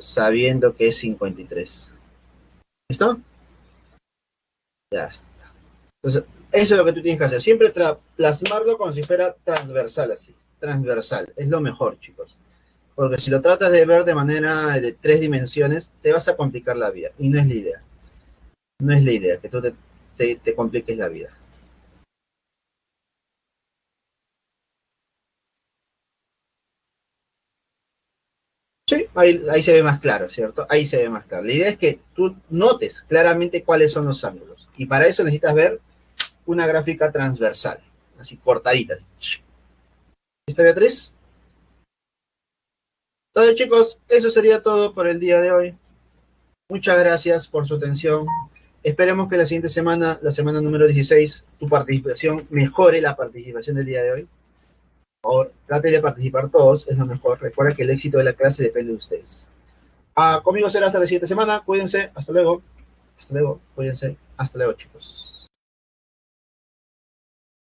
Sabiendo que es 53. ¿Listo? Ya está. Entonces, eso es lo que tú tienes que hacer. Siempre plasmarlo como si fuera transversal, así. Transversal. Es lo mejor, chicos. Porque si lo tratas de ver de manera de 3 dimensiones, te vas a complicar la vida. Y no es la idea. No es la idea, que tú te compliques la vida. Sí, ahí se ve más claro, ¿cierto? Ahí se ve más claro. La idea es que tú notes claramente cuáles son los ángulos. Y para eso necesitas ver una gráfica transversal, así cortadita. Así. ¿Listo, Beatriz? Entonces, chicos, eso sería todo por el día de hoy. Muchas gracias por su atención. Esperemos que la siguiente semana, la semana número 16, tu participación mejore la participación del día de hoy. Por favor, trate de participar todos, es lo mejor. Recuerda que el éxito de la clase depende de ustedes. Conmigo será hasta la siguiente semana. Cuídense. Hasta luego. Hasta luego. Cuídense. Hasta luego, chicos.